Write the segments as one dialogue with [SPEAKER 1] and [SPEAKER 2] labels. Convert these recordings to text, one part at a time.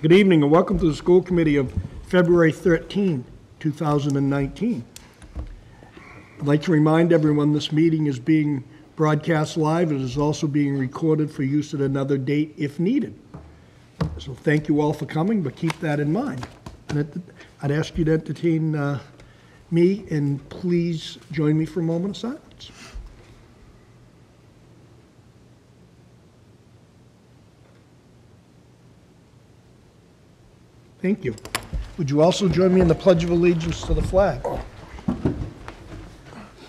[SPEAKER 1] Good evening and welcome to the school committee of February 13, 2019. I'd like to remind everyone this meeting is being broadcast live. It is also being recorded for use at another date if needed. So thank you all for coming, but keep that in mind. And I'd ask you to entertain me and please join me for a moment of silence. Thank you. Would you also join me in the Pledge of Allegiance to the flag?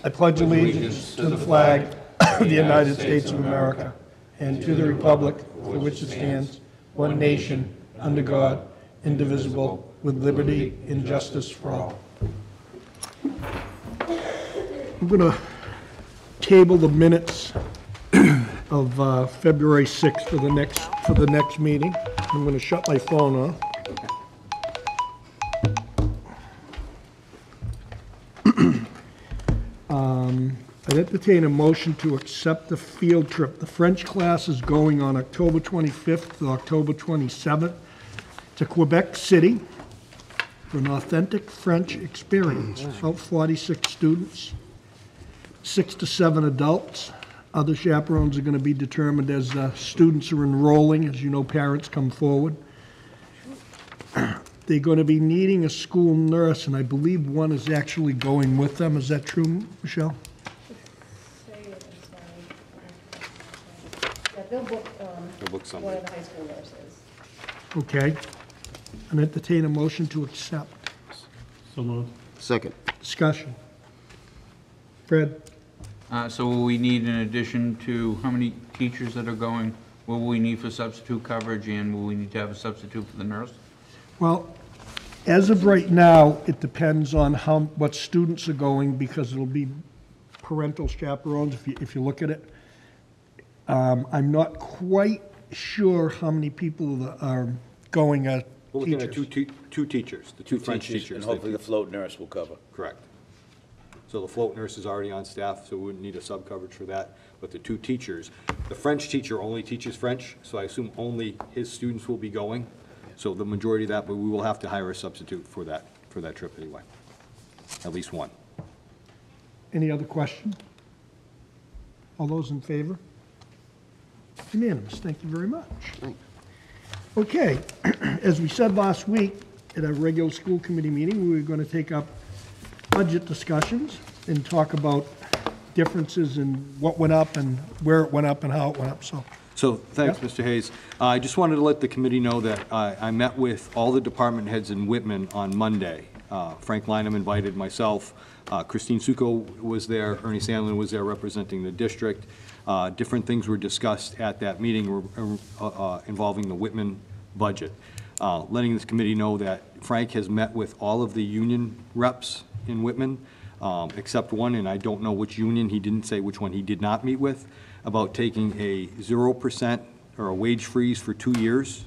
[SPEAKER 1] I pledge allegiance to the flag of the United States of America and to the republic for which it stands, one nation, under God, indivisible, with liberty and justice for all. I'm going to table the minutes of February 6th for the next meeting. I'm going to shut my phone off. I'd entertain a motion to accept the field trip. The French class is going on October 25th to October 27th to Quebec City for an authentic French experience. About 46 students, 6 to 7 adults. Other chaperones are going to be determined as students are enrolling. As you know, parents come forward. They're going to be needing a school nurse, and I believe one is actually going with them. Is that true, Michelle?
[SPEAKER 2] They'll book one of the high school nurses.
[SPEAKER 1] Okay. And entertain a motion to accept.
[SPEAKER 3] So moved.
[SPEAKER 4] Second.
[SPEAKER 1] Discussion. Fred?
[SPEAKER 5] So will we need, in addition to how many teachers that are going, what will we need for substitute coverage, and will we need to have a substitute for the nurse?
[SPEAKER 1] Well, as of right now, it depends on what students are going, because it'll be parental chaperones if you look at it. I'm not quite sure how many people are going as
[SPEAKER 3] We're looking at two teachers, the two French teachers.
[SPEAKER 6] And hopefully the float nurse will cover.
[SPEAKER 3] Correct. So the float nurse is already on staff, so we wouldn't need a sub coverage for that. But the two teachers, the French teacher only teaches French, so I assume only his students will be going. So the majority of that, but we will have to hire a substitute for that trip anyway. At least one.
[SPEAKER 1] Any other question? All those in favor? Unanimous. Thank you very much. Okay, as we said last week at our regular school committee meeting, we were going to take up budget discussions and talk about differences in what went up and where it went up and how it went up.
[SPEAKER 3] So thanks, Mr. Hayes. I just wanted to let the committee know that I met with all the department heads in Whitman on Monday. Frank Lynham invited myself. Christine Succo was there. Ernie Sandlin was there representing the district. Different things were discussed at that meeting involving the Whitman budget. Letting this committee know that Frank has met with all of the union reps in Whitman, except one, and I don't know which union. He didn't say which one he did not meet with, about taking a 0% or a wage freeze for 2 years.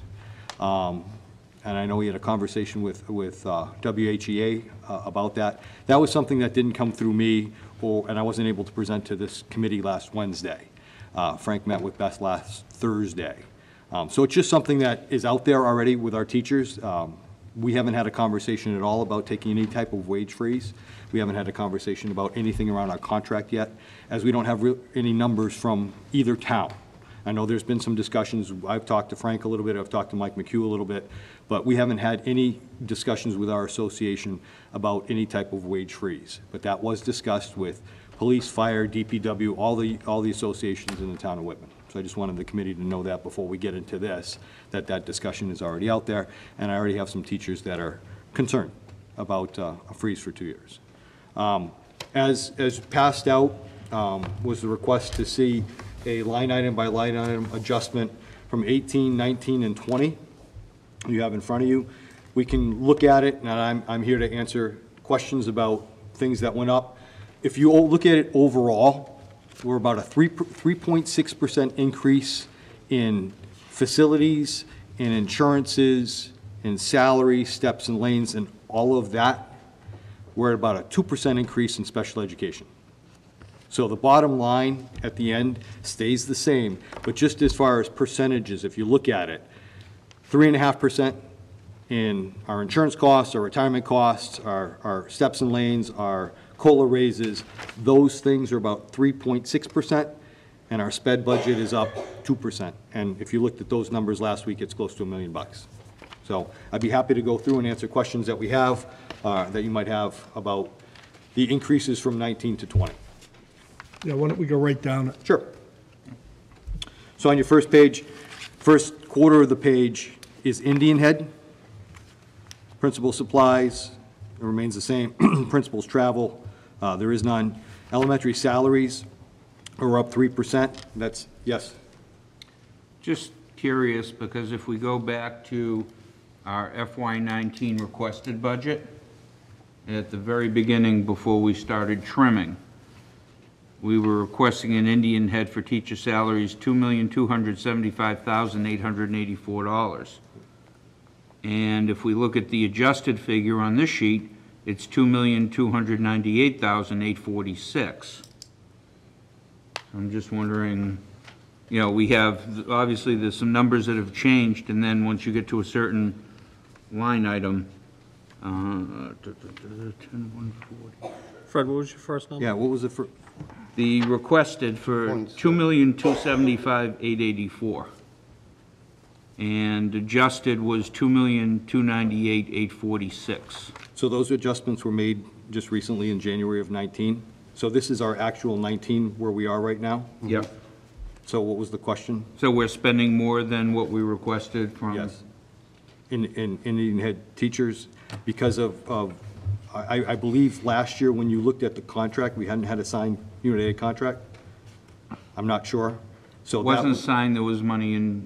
[SPEAKER 3] And I know he had a conversation with WHEA about that. That was something that didn't come through me, and I wasn't able to present to this committee last Wednesday. Frank met with Beth last Thursday. So it's just something that is out there already with our teachers. We haven't had a conversation at all about taking any type of wage freeze. We haven't had a conversation about anything around our contract yet, as we don't have any numbers from either town. I know there's been some discussions. I've talked to Frank a little bit. I've talked to Mike McHugh a little bit. But we haven't had any discussions with our association about any type of wage freeze. But that was discussed with police, fire, DPW, all the associations in the town of Whitman. So I just wanted the committee to know that before we get into this, that discussion is already out there. And I already have some teachers that are concerned about a freeze for 2 years. As passed out was the request to see a line item by line item adjustment from 18, 19, and 20 you have in front of you. We can look at it, and I'm here to answer questions about things that went up. If you look at it overall, we're about a 3.6% increase in facilities, in insurances, in salary, steps and lanes, and all of that. We're at about a 2% increase in special education. So the bottom line at the end stays the same, but just as far as percentages, if you look at it, 3.5% in our insurance costs, our retirement costs, our steps and lanes, our COLA raises. Those things are about 3.6%, and our sped budget is up 2%. And if you looked at those numbers last week, it's close to $1 million. So I'd be happy to go through and answer questions that we have, that you might have about the increases from 19 to 20.
[SPEAKER 1] Yeah, why don't we go right down it?
[SPEAKER 3] Sure. So on your first page, first quarter of the page is Indian Head. Principal supplies, it remains the same. Principal's travel, there is none. Elementary salaries are up 3%. That's, yes?
[SPEAKER 5] Just curious, because if we go back to our FY19 requested budget, at the very beginning, before we started trimming, we were requesting an Indian Head for teacher salaries, $2,275,884. And if we look at the adjusted figure on this sheet, it's $2,298,846. I'm just wondering, you know, we have, obviously, there's some numbers that have changed, and then once you get to a certain line item, 10,140.
[SPEAKER 4] Fred, what was your first number?
[SPEAKER 3] Yeah, what was it for?
[SPEAKER 5] The requested for $2,275,884. And adjusted was $2,298,846.
[SPEAKER 3] So those adjustments were made just recently in January of 19? So this is our actual 19 where we are right now?
[SPEAKER 5] Yep.
[SPEAKER 3] So what was the question?
[SPEAKER 5] So we're spending more than what we requested from?
[SPEAKER 3] Yes. In Indian Head teachers, because of I believe last year when you looked at the contract, we hadn't had a signed unit aid contract? I'm not sure. So
[SPEAKER 5] It
[SPEAKER 3] that
[SPEAKER 5] wasn't
[SPEAKER 3] was-
[SPEAKER 5] signed, there was money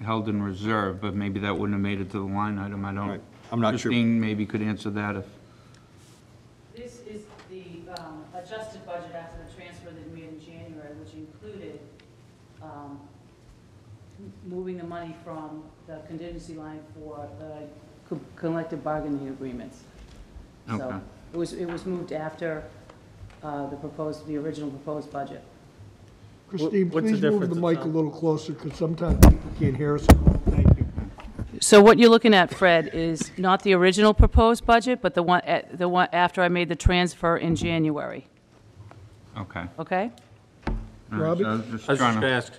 [SPEAKER 5] held in reserve, but maybe that wouldn't have made it to the line item, I don't.
[SPEAKER 3] Right. I'm not sure.
[SPEAKER 5] Christine maybe could answer that if.
[SPEAKER 2] This is the adjusted budget after the transfer that we made in January, which included moving the money from the contingency line for the collective bargaining agreements.
[SPEAKER 5] Okay.
[SPEAKER 2] So it was moved after the original proposed budget.
[SPEAKER 1] Christine,
[SPEAKER 4] What's the
[SPEAKER 1] please move the
[SPEAKER 4] difference?
[SPEAKER 1] mic a little closer, because sometimes people can't hear us. Thank you.
[SPEAKER 2] So what you're looking at, Fred, is not the original proposed budget, but the one after I made the transfer in January,
[SPEAKER 5] Okay.
[SPEAKER 2] okay?
[SPEAKER 5] All right,
[SPEAKER 1] Robbie?
[SPEAKER 5] so I was
[SPEAKER 4] I was
[SPEAKER 5] just
[SPEAKER 4] just
[SPEAKER 5] trying
[SPEAKER 4] gonna
[SPEAKER 5] to,
[SPEAKER 4] ask,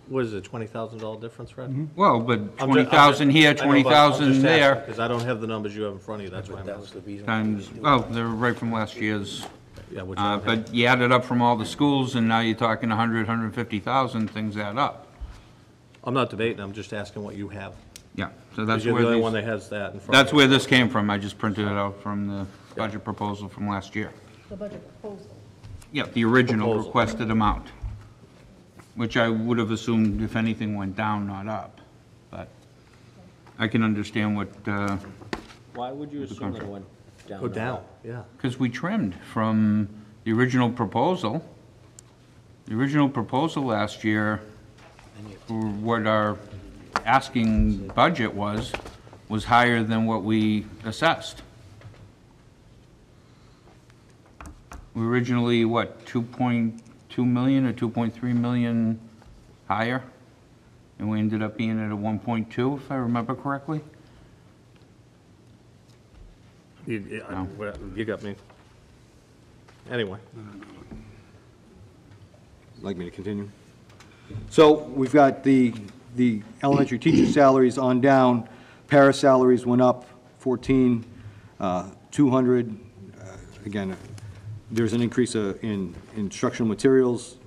[SPEAKER 4] what is it, $20,000 difference, Fred?
[SPEAKER 5] well, but 20,000 here, 20,000 there,
[SPEAKER 4] Because I don't have the numbers you have in front of you, that's why I'm
[SPEAKER 6] That was
[SPEAKER 4] asking.
[SPEAKER 6] the reason.
[SPEAKER 5] times, well, they're right from last year's.
[SPEAKER 4] Yeah, which I don't have.
[SPEAKER 5] But you add it up from all the schools, and now you're talking 100, 150,000, things add up.
[SPEAKER 4] I'm not debating, I'm just asking what you have.
[SPEAKER 5] Yeah, so that's
[SPEAKER 4] Because you're
[SPEAKER 5] where
[SPEAKER 4] the only one
[SPEAKER 5] these,
[SPEAKER 4] that has that in front of
[SPEAKER 5] that's
[SPEAKER 4] you.
[SPEAKER 5] where this came from. I just printed it out from the budget proposal from last year.
[SPEAKER 2] The budget proposal.
[SPEAKER 5] Yeah, the original
[SPEAKER 4] Proposal.
[SPEAKER 5] requested amount, which I would have assumed if anything went down, not up. But I can understand what,
[SPEAKER 7] Why would you assume it went down?
[SPEAKER 4] Go down, yeah.
[SPEAKER 5] because we trimmed from the original proposal. The original proposal last year, for what our asking budget was higher than what we assessed. We originally, what, 2.2 million or 2.3 million higher? And we ended up being at a 1.2, if I remember correctly?
[SPEAKER 4] You
[SPEAKER 5] No.
[SPEAKER 4] you got me. Anyway,
[SPEAKER 3] Like me to continue? So we've got the elementary teacher salaries on down, para salaries went up 14, 200. Again, there's an increase in instructional materials.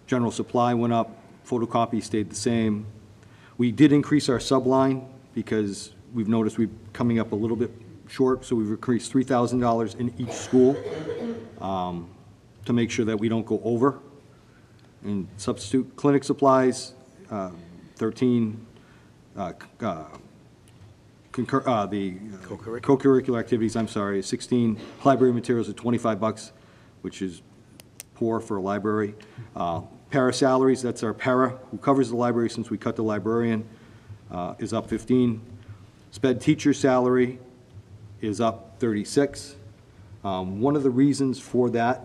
[SPEAKER 3] General supply went up, photocopy stayed the same. We did increase our subline because we've noticed we're coming up a little bit short, so we've increased $3,000 in each school to make sure that we don't go over. And substitute clinic supplies, 13, co-curricular activities, I'm sorry, 16, library materials at $25, which is poor for a library. Para salaries, that's our para, who covers the library since we cut the librarian, is up 15. Sped teacher salary is up 36. One of the reasons for that,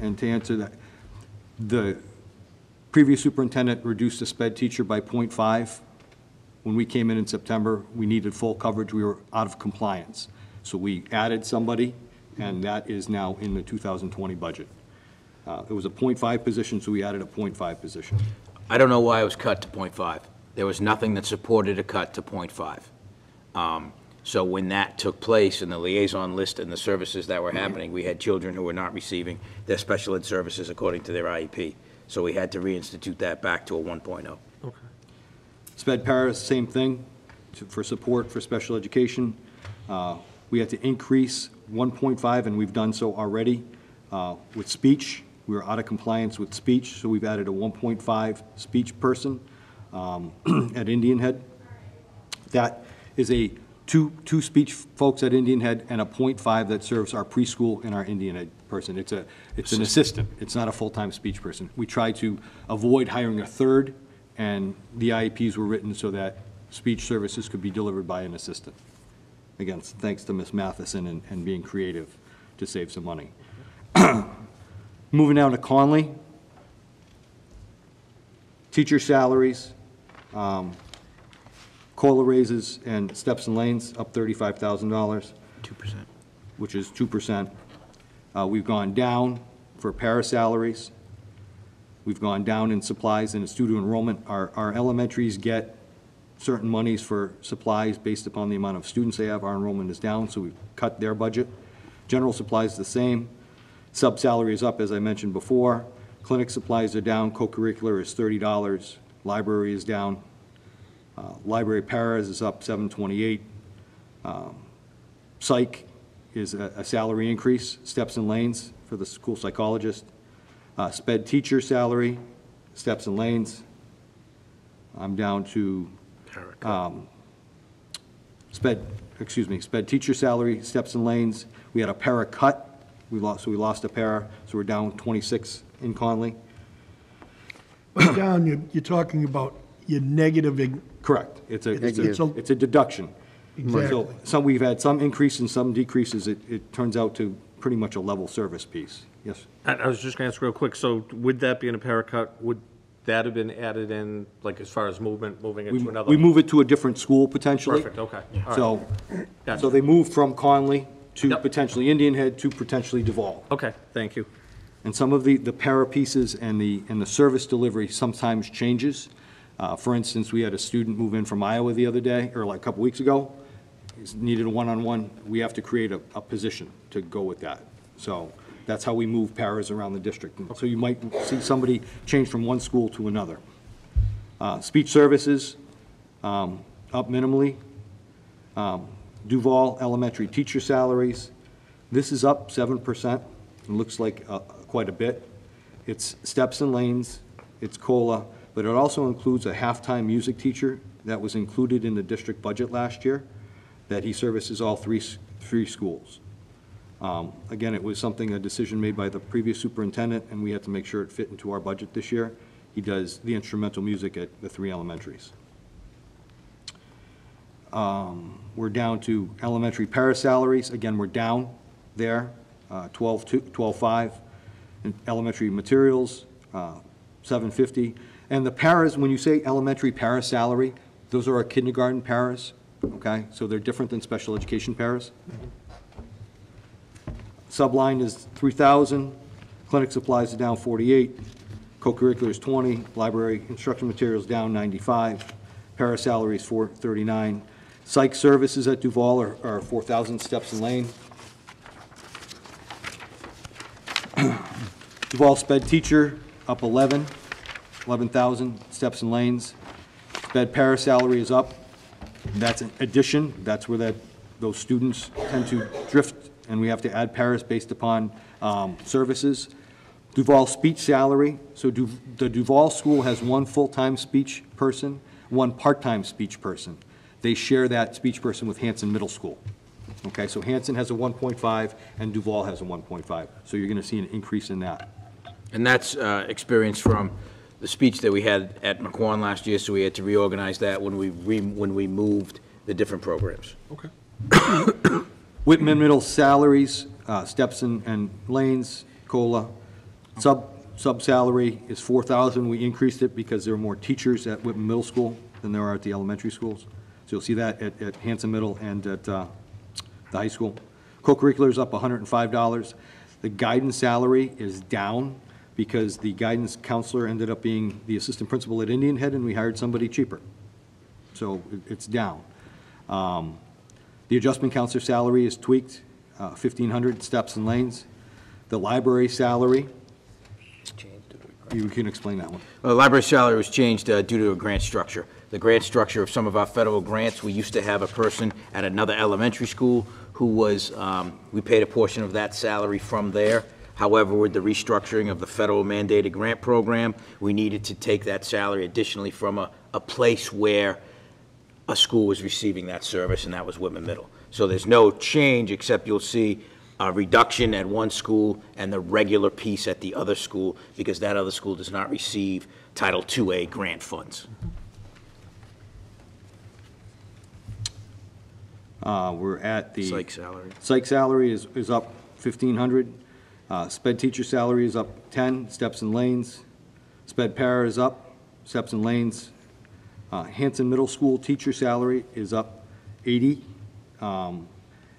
[SPEAKER 3] and to answer that, the previous superintendent reduced the sped teacher by 0.5 When we came in September, we needed full coverage, we were out of compliance. So we added somebody, and that is now in the 2020 budget. It was a .5 position, so we added a .5 position.
[SPEAKER 6] I don't know why it was cut to .5. There was nothing that supported a cut to .5. So when that took place in the liaison list and the services that were happening, we had children who were not receiving their special ed services according to their IEP. So we had to reinstitute that back to a 1.0.
[SPEAKER 4] Okay.
[SPEAKER 3] Sped Paras, same thing, for support for special education. We had to increase 1.5, and we've done so already. With speech, we were out of compliance with speech, so we've added a 1.5 speech person at Indian Head. That is a two speech folks at Indian Head and a .5 that serves our preschool and our Indian Head person. It's an assistant. It's not a full-time speech person. We try to avoid hiring a third, and the IEPs were written so that speech services could be delivered by an assistant. Again, thanks to Ms. Matheson and being creative to save some money. Moving down to Conley. Teacher salaries, COLA raises and steps and lanes up $35,000.
[SPEAKER 6] 2%.
[SPEAKER 3] Which is 2%. We've gone down for para salaries. We've gone down in supplies and in student enrollment. Our elementaries get certain monies for supplies based upon the amount of students they have. Our enrollment is down, so we've cut their budget. General supplies the same. Sub-salary is up, as I mentioned before. Clinic supplies are down. Co-curricular is $30. Library is down. Library paras is up $728. Psych is a salary increase. Steps and lanes for the school psychologist. Sped teacher salary, steps and lanes. I'm down to sped teacher salary, steps and lanes. We had a para cut. We lost a para, so we're down 26 in Conley.
[SPEAKER 1] But down, you're talking about your negative.
[SPEAKER 3] Correct. It's a deduction.
[SPEAKER 1] Exactly.
[SPEAKER 3] So we've had some increase and some decreases. It turns out to pretty much a level service piece. Yes.
[SPEAKER 4] I was just going to ask real quick, so would that be in a para cut? Would that have been added in, like as far as moving it to another?
[SPEAKER 3] We move it to a different school potentially.
[SPEAKER 4] Perfect, okay. All right. Gotcha.
[SPEAKER 3] So they moved from Conley to
[SPEAKER 4] Yep.
[SPEAKER 3] potentially Indian Head to potentially Duval.
[SPEAKER 4] Okay, thank you.
[SPEAKER 3] And some of the para pieces and the service delivery sometimes changes. For instance, we had a student move in from Iowa the other day, or like a couple weeks ago. He's needed a one-on-one. We have to create a position to go with that. So that's how we move paras around the district. And so you might see somebody change from one school to another. Speech services, up minimally. Duval Elementary teacher salaries. This is up 7%. It looks like quite a bit. It's steps and lanes, it's COLA, but it also includes a halftime music teacher that was included in the district budget last year, that he services all three schools. Again, it was a decision made by the previous superintendent, and we had to make sure it fit into our budget this year. He does the instrumental music at the 3 elementaries. We're down to elementary para salaries. Again, we're down there, 12.5. And elementary materials, $750. And the paras, when you say elementary para salary, those are our kindergarten paras, okay? So they're different than special education paras. Subline is $3,000. Clinic supplies are down $48. Co-curricular is $20. Library instruction materials down $95. Para salaries $439. Psych services at Duval are 4,000 steps and lane. Duval sped teacher up 11,000 steps and lanes. Sped para salary is up. That's an addition. That's where those students tend to drift, and we have to add paras based upon services. Duval speech salary. So the Duval school has one full-time speech person, one part-time speech person. They share that speech person with Hanson Middle School. Okay, so Hanson has a 1.5 and Duval has a 1.5. So you're going to see an increase in that.
[SPEAKER 6] And that's experience from the speech that we had at McQuon last year, so we had to reorganize that when we moved the different programs.
[SPEAKER 4] Okay.
[SPEAKER 3] Whitman Middle salaries, steps and lanes, COLA. Sub salary is $4,000. We increased it because there are more teachers at Whitman Middle School. than there are at the elementary schools. So you'll see that at Hanson Middle and at the high school. Co-curricular is up $105. The guidance salary is down because the guidance counselor ended up being the assistant principal at Indian Head, and we hired somebody cheaper. So it's down. The adjustment counselor salary is tweaked, $1,500, steps and lanes. The library salary, you can explain that one.
[SPEAKER 6] Well, the library salary was changed due to a grant structure. The grant structure of some of our federal grants, we used to have a person at another elementary school who was, we paid a portion of that salary from there. However, with the restructuring of the federal mandated grant program, we needed to take that salary additionally from a place where a school was receiving that service, and that was Whitman Middle. So there's no change, except you'll see a reduction at one school and the regular piece at the other school, because that other school does not receive Title IIA grant funds.
[SPEAKER 3] We're at the...
[SPEAKER 6] Psych salary.
[SPEAKER 3] Psych salary is up $1,500. Sped teacher salary is up 10, steps and lanes. Sped para is up, steps and lanes. Hanson Middle School teacher salary is up 80,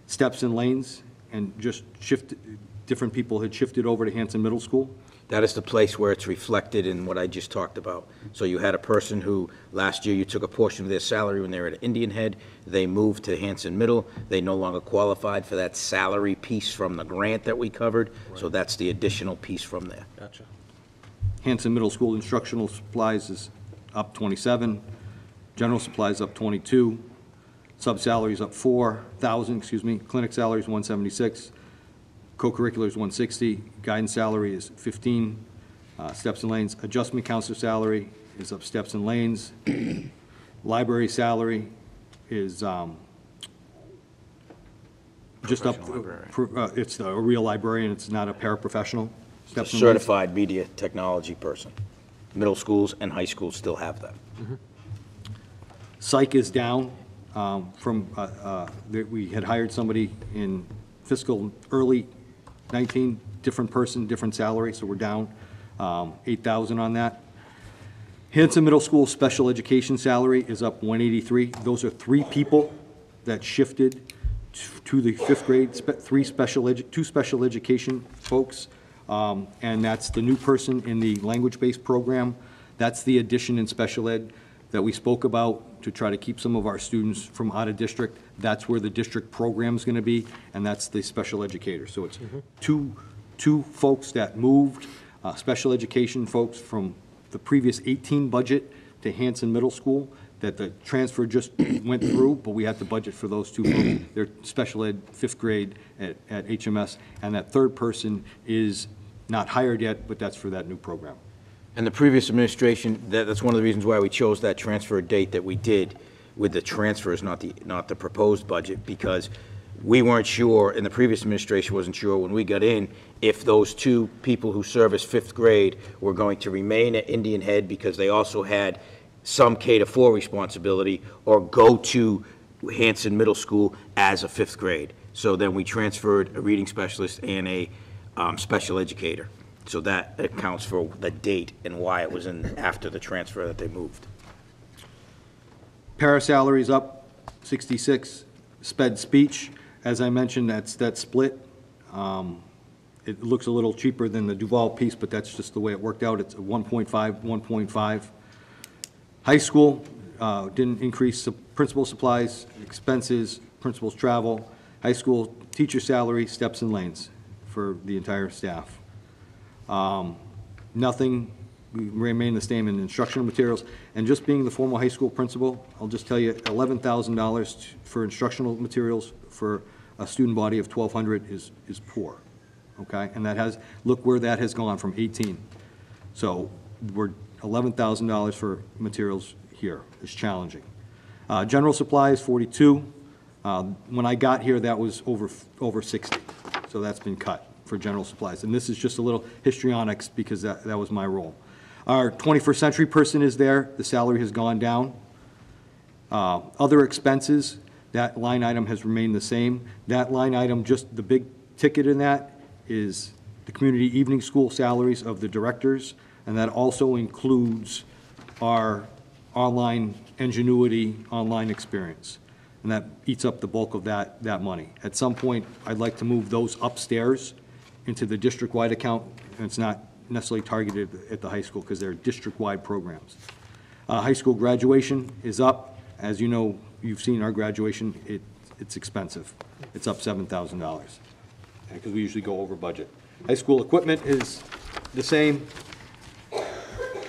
[SPEAKER 3] steps and lanes, and just different people had shifted over to Hanson Middle School.
[SPEAKER 6] That is the place where it's reflected in what I just talked about. So you had a person who, last year, you took a portion of their salary when they were at Indian Head, they moved to Hanson Middle, they no longer qualified for that salary piece from the grant that we covered, so that's the additional piece from there.
[SPEAKER 4] Gotcha.
[SPEAKER 3] Hanson Middle School instructional supplies is up 27, general supplies up 22, sub-salaries up 4,000, excuse me, clinic salaries 176, co-curriculars 160, guidance salary is 15, steps and lanes, adjustment counselor salary is up steps and lanes, library salary is just up, it's a real librarian, it's not a paraprofessional. Steps and lanes.
[SPEAKER 6] Certified media technology person. Middle schools and high schools still have that.
[SPEAKER 3] Psych is down we had hired somebody in fiscal early 19, different person, different salary, so we're down 8,000 on that. Hanson Middle School special education salary is up 183. Those are 3 people that shifted to the 5th grade, two special education folks, and that's the new person in the language-based program. That's the addition in special ed that we spoke about to try to keep some of our students from out of district. That's where the district program is going to be, and that's the special educator. So it's two folks that moved, special education folks from the previous 18 budget to Hanson Middle School, that the transfer just went through, but we had to budget for those 2 folks. They're special ed 5th grade at HMS, and that third person is not hired yet, but that's for that new program.
[SPEAKER 6] And the previous administration, that's one of the reasons why we chose that transfer date that we did with the transfers, not the proposed budget, because we weren't sure, and the previous administration wasn't sure when we got in, if those 2 people who service 5th grade were going to remain at Indian Head because they also had some K-4 responsibility, or go to Hanson Middle School as a 5th grade. So then we transferred a reading specialist and a special educator. So that accounts for the date and why it was in after the transfer that they moved.
[SPEAKER 3] Para salary is up 66. Sped speech, as I mentioned, that's split. It looks a little cheaper than the Duval piece, but that's just the way it worked out. It's 1.5, 1.5. High school didn't increase principal supplies, expenses, principal's travel. High school teacher salary, steps and lanes for the entire staff. Nothing, we remain the same in instructional materials. And just being the former high school principal, I'll just tell you, $11,000 for instructional materials for a student body of 1,200 is poor, okay? And that has, look where that has gone from 18. So we're $11,000 for materials here is challenging. General supplies, 42. When I got here, that was over 60. So that's been cut for general supplies. And this is just a little histrionics because that was my role. Our 21st century person is there. The salary has gone down. Other expenses, that line item has remained the same. That line item, just the big ticket in that is the community evening school salaries of the directors, and that also includes our online ingenuity, online experience. And that eats up the bulk of that money. At some point, I'd like to move those upstairs into the district-wide account, and it's not necessarily targeted at the high school because they're district-wide programs. High school graduation is up. As you know, you've seen our graduation, it's expensive. It's up $7,000 because we usually go over budget. High school equipment is the same.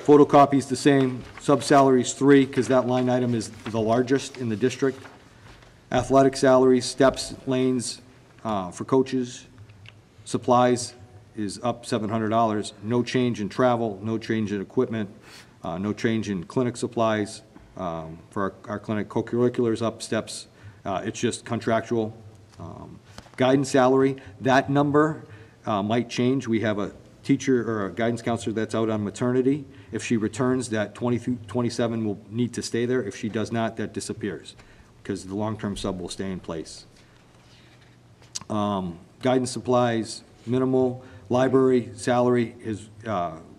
[SPEAKER 3] Photocopies the same. Sub-salaries 3 because that line item is the largest in the district. Athletic salaries, steps, lanes for coaches. Supplies is up $700. No change in travel, no change in equipment, no change in clinic supplies. For our clinic, co-curriculars up, steps, it's just contractual. Guidance salary, that number might change. We have a teacher or a guidance counselor that's out on maternity. If she returns, that 27 will need to stay there. If she does not, that disappears because the long-term sub will stay in place. Guidance supplies, minimal. Library salary is,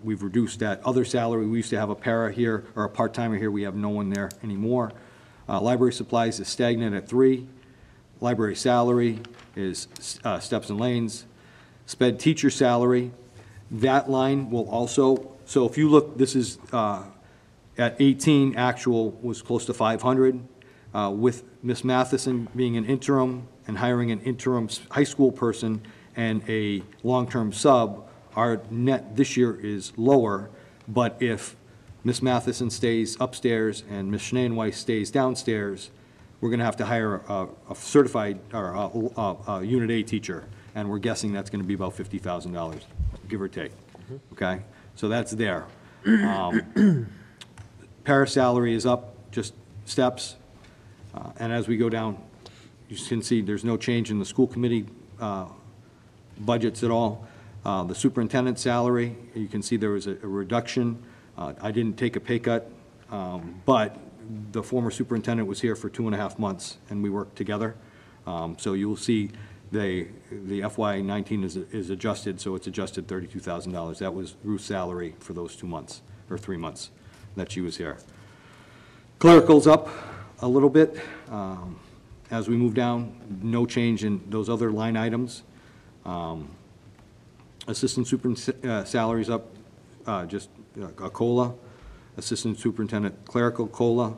[SPEAKER 3] we've reduced that other salary. We used to have a para here, or a part-timer here. We have no one there anymore. Library supplies is stagnant at 3. Library salary is steps and lanes. Sped teacher salary, that line will also, so if you look, this is at 18, actual was close to 500. With Ms. Matheson being an interim and hiring an interim high school person and a long-term sub, our net this year is lower, but if Ms. Matheson stays upstairs and Ms. Schneewenweiss stays downstairs, we're gonna have to hire a certified, or a Unit A teacher, and we're guessing that's gonna be about $50,000, give or take, okay? So that's there. Para salary is up, just steps, and as we go down, you can see there's no change in the school committee budgets at all. The superintendent's salary, you can see there was a reduction. I didn't take a pay cut, but the former superintendent was here for 2.5 months, and we worked together. So you'll see the FY19 is adjusted, so it's adjusted $32,000. That was Ruth's salary for those 2 months, or 3 months that she was here. Clerical's up a little bit. As we move down, no change in those other line items. Assistant superintendent salaries up, just a COLA. Assistant superintendent clerical COLA.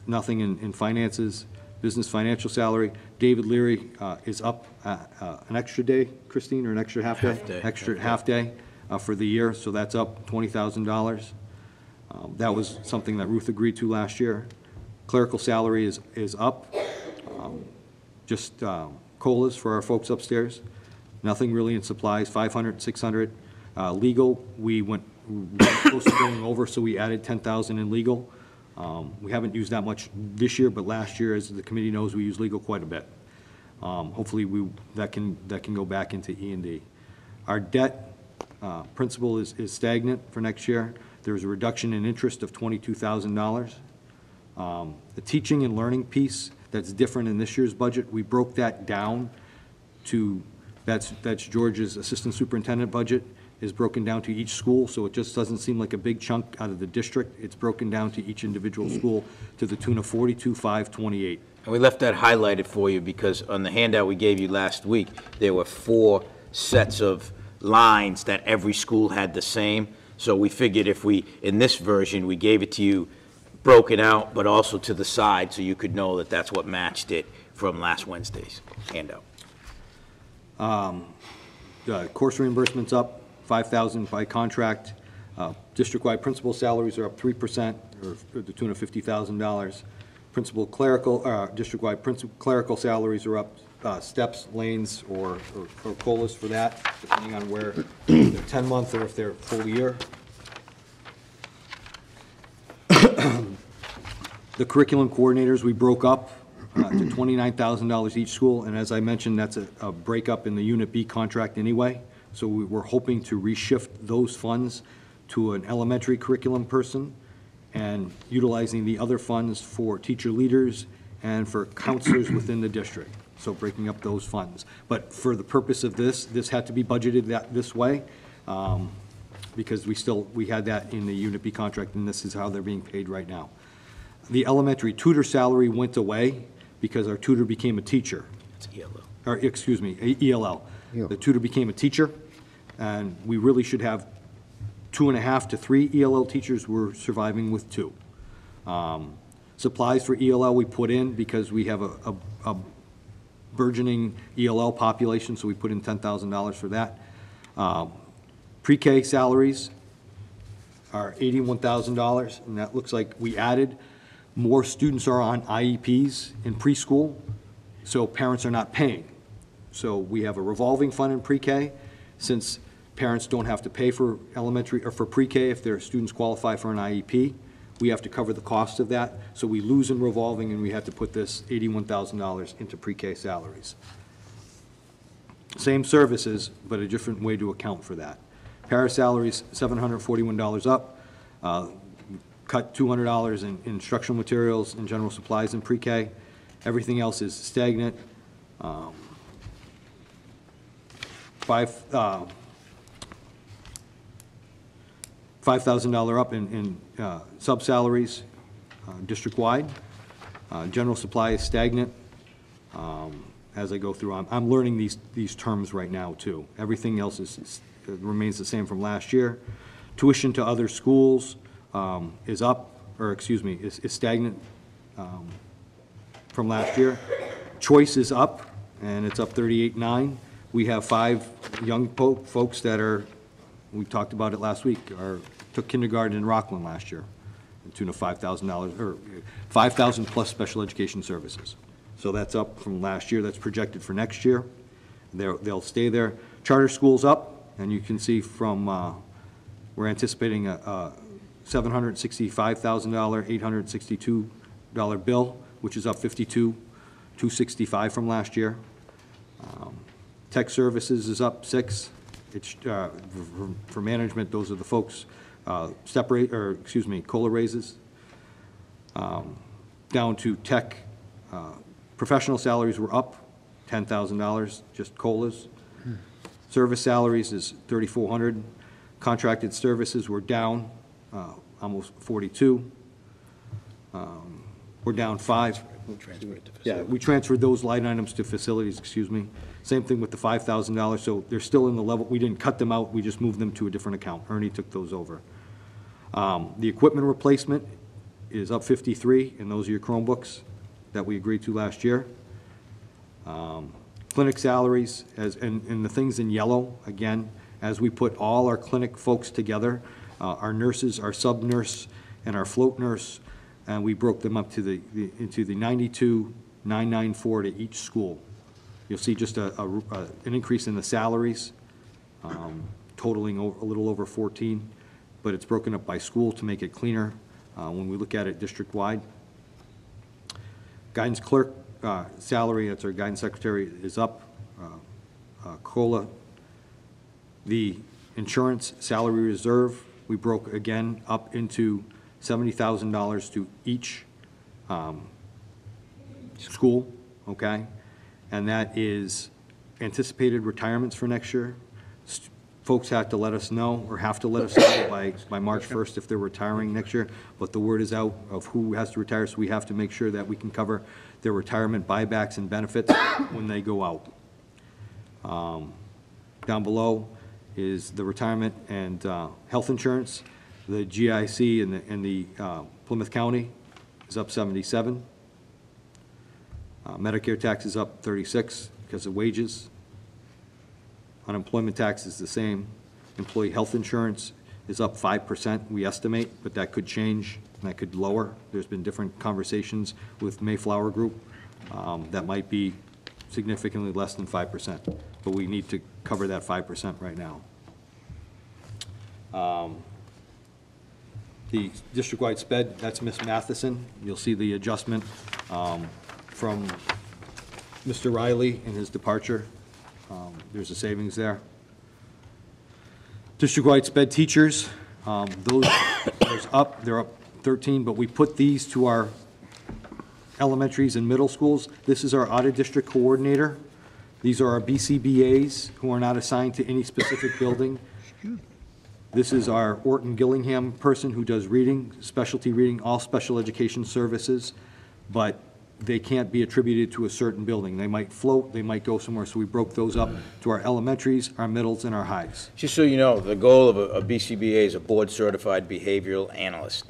[SPEAKER 3] Nothing in finances. Business financial salary. David Leary is up an extra day, Christine, or an extra half day?
[SPEAKER 6] Half day.
[SPEAKER 3] Extra half day for the year, so that's up $20,000. That was something that Ruth agreed to last year. Clerical salary is up. Just COLAs for our folks upstairs. Nothing really in supplies, 500, 600. Legal, we went close to going over, so we added 10,000 in legal. We haven't used that much this year, but last year, as the committee knows, we used legal quite a bit. Hopefully, that can go back into E&D. Our debt principal is stagnant for next year. There's a reduction in interest of $22,000. The teaching and learning piece, that's different in this year's budget. We broke that down to, that's George's assistant superintendent budget, is broken down to each school, so it just doesn't seem like a big chunk out of the district. It's broken down to each individual school to the tune of $42,528.
[SPEAKER 6] And we left that highlighted for you because on the handout we gave you last week, there were 4 sets of lines that every school had the same. So we figured if we, in this version, we gave it to you broken out, but also to the side, so you could know that that's what matched it from last Wednesday's handout.
[SPEAKER 3] Course reimbursements up $5,000 by contract. District-wide principal salaries are up 3%, or to the tune of $50,000. Principal clerical, district-wide principal clerical salaries are up. Steps, lanes, or COLAs for that, depending on where they're 10-month or if they're full year. The curriculum coordinators, we broke up to $29,000 each school, and as I mentioned, that's a breakup in the Unit B contract anyway. So we're hoping to reshift those funds to an elementary curriculum person and utilizing the other funds for teacher leaders and for counselors within the district. So breaking up those funds. But for the purpose of this had to be budgeted this way. because we had that in the Unit B contract, and this is how they're being paid right now. The elementary tutor salary went away because our tutor became a teacher.
[SPEAKER 6] It's ELO.
[SPEAKER 3] Or, excuse me, ELL. The tutor became a teacher, and we really should have 2.5 to 3 ELL teachers. We're surviving with 2. Supplies for ELL we put in because we have a burgeoning ELL population, so we put in $10,000 for that. Pre-K salaries are $81,000, and that looks like we added. More students are on IEPs in preschool, so parents are not paying. So we have a revolving fund in pre-K, since parents don't have to pay for elementary or for pre-K if their students qualify for an IEP. We have to cover the cost of that, so we lose in revolving, and we have to put this $81,000 into pre-K salaries. Same services, but a different way to account for that. Para salaries, $741 up. Cut $200 in instructional materials and general supplies in pre-K. Everything else is stagnant. $5,000 up in sub-salaries district-wide. General supply is stagnant. As I go through, I'm learning these terms right now, too. Everything else remains the same from last year. Tuition to other schools is up, or excuse me, is stagnant from last year. Choice is up, and it's up 38.9. We have 5 young folks that are, we talked about it last week, took kindergarten in Rockland last year, to the tune of $5,000, or 5,000 plus special education services. So that's up from last year. That's projected for next year. They'll stay there. Charter schools up, and you can see from, we're anticipating a $765,000, $862 bill, which is up $52,265 from last year. Tech services is up 6. It's for management. Those are the folks COLA raises. Down to tech, professional salaries were up $10,000, just COLAs. Service salaries is $3,400. Contracted services were down almost 42. We're down 5. Yeah, we transferred those line items to facilities, excuse me. Same thing with the $5,000, so they're still in the level. We didn't cut them out, we just moved them to a different account. Ernie took those over. The equipment replacement is up 53, and those are your Chromebooks that we agreed to last year. Clinic salaries, and the things in yellow, again, as we put all our clinic folks together, our nurses, our sub-nurse, and our float nurse, and we broke them up to into the 92,994 to each school. You'll see just an increase in the salaries, totaling a little over 14, but it's broken up by school to make it cleaner when we look at it district-wide. Guidance clerk salary, that's our guidance secretary, is up. COLA. The insurance salary reserve, we broke again up into $70,000 to each school, okay? And that is anticipated retirements for next year. Folks have to let us know, or have to let us know by March 1st if they're retiring next year, but the word is out of who has to retire, so we have to make sure that we can cover their retirement buybacks and benefits when they go out. Down below is the retirement and health insurance. The GIC and the Plymouth County is up 77. Medicare tax is up 36 because of wages. Unemployment tax is the same. Employee health insurance is up 5%, we estimate, but that could change and that could lower. There's been different conversations with Mayflower Group. That might be significantly less than 5%, but we need to cover that 5% right now. The district-wide sped, that's Ms. Matheson. You'll see the adjustment from Mr. Riley and his departure. There's a savings there. District-wide sped teachers, those up, they're up 13, but we put these to our elementaries and middle schools. This is our out-of-district coordinator. These are our BCBAs who are not assigned to any specific building. This is our Orton Gillingham person who does reading, specialty reading, all special education services, but they can't be attributed to a certain building. They might float, they might go somewhere, so we broke those up to our elementaries, our middles, and our highs.
[SPEAKER 6] Just so you know, the goal of a BCBA is a board-certified behavioral analyst.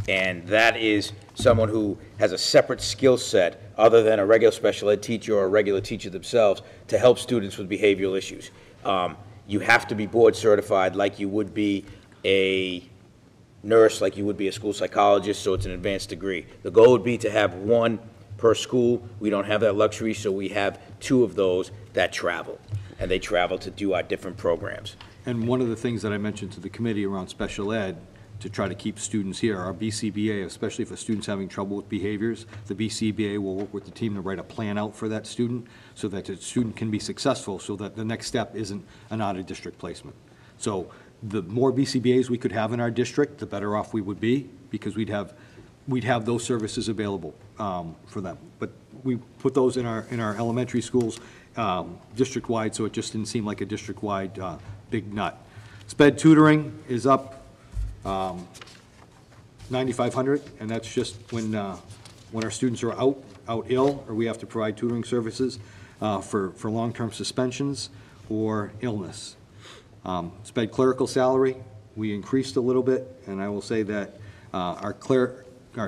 [SPEAKER 6] And that is someone who has a separate skill set other than a regular special ed teacher or a regular teacher themselves to help students with behavioral issues. You have to be board-certified like you would be a nurse, like you would be a school psychologist, so it's an advanced degree. The goal would be to have one per school. We don't have that luxury, so we have 2 of those that travel, and they travel to do our different programs.
[SPEAKER 3] And one of the things that I mentioned to the committee around special ed, to try to keep students here, our BCBA, especially if a student's having trouble with behaviors, the BCBA will work with the team to write a plan out for that student so that the student can be successful, so that the next step isn't an out-of-district placement. So the more BCBAs we could have in our district, the better off we would be, because we'd have those services available for them. But we put those in our elementary schools district-wide, so it just didn't seem like a district-wide big nut. SPED tutoring is up $9,500, and that's just when our students are out ill, or we have to provide tutoring services for long-term suspensions or illness. SPED clerical salary, we increased a little bit, and I will say that our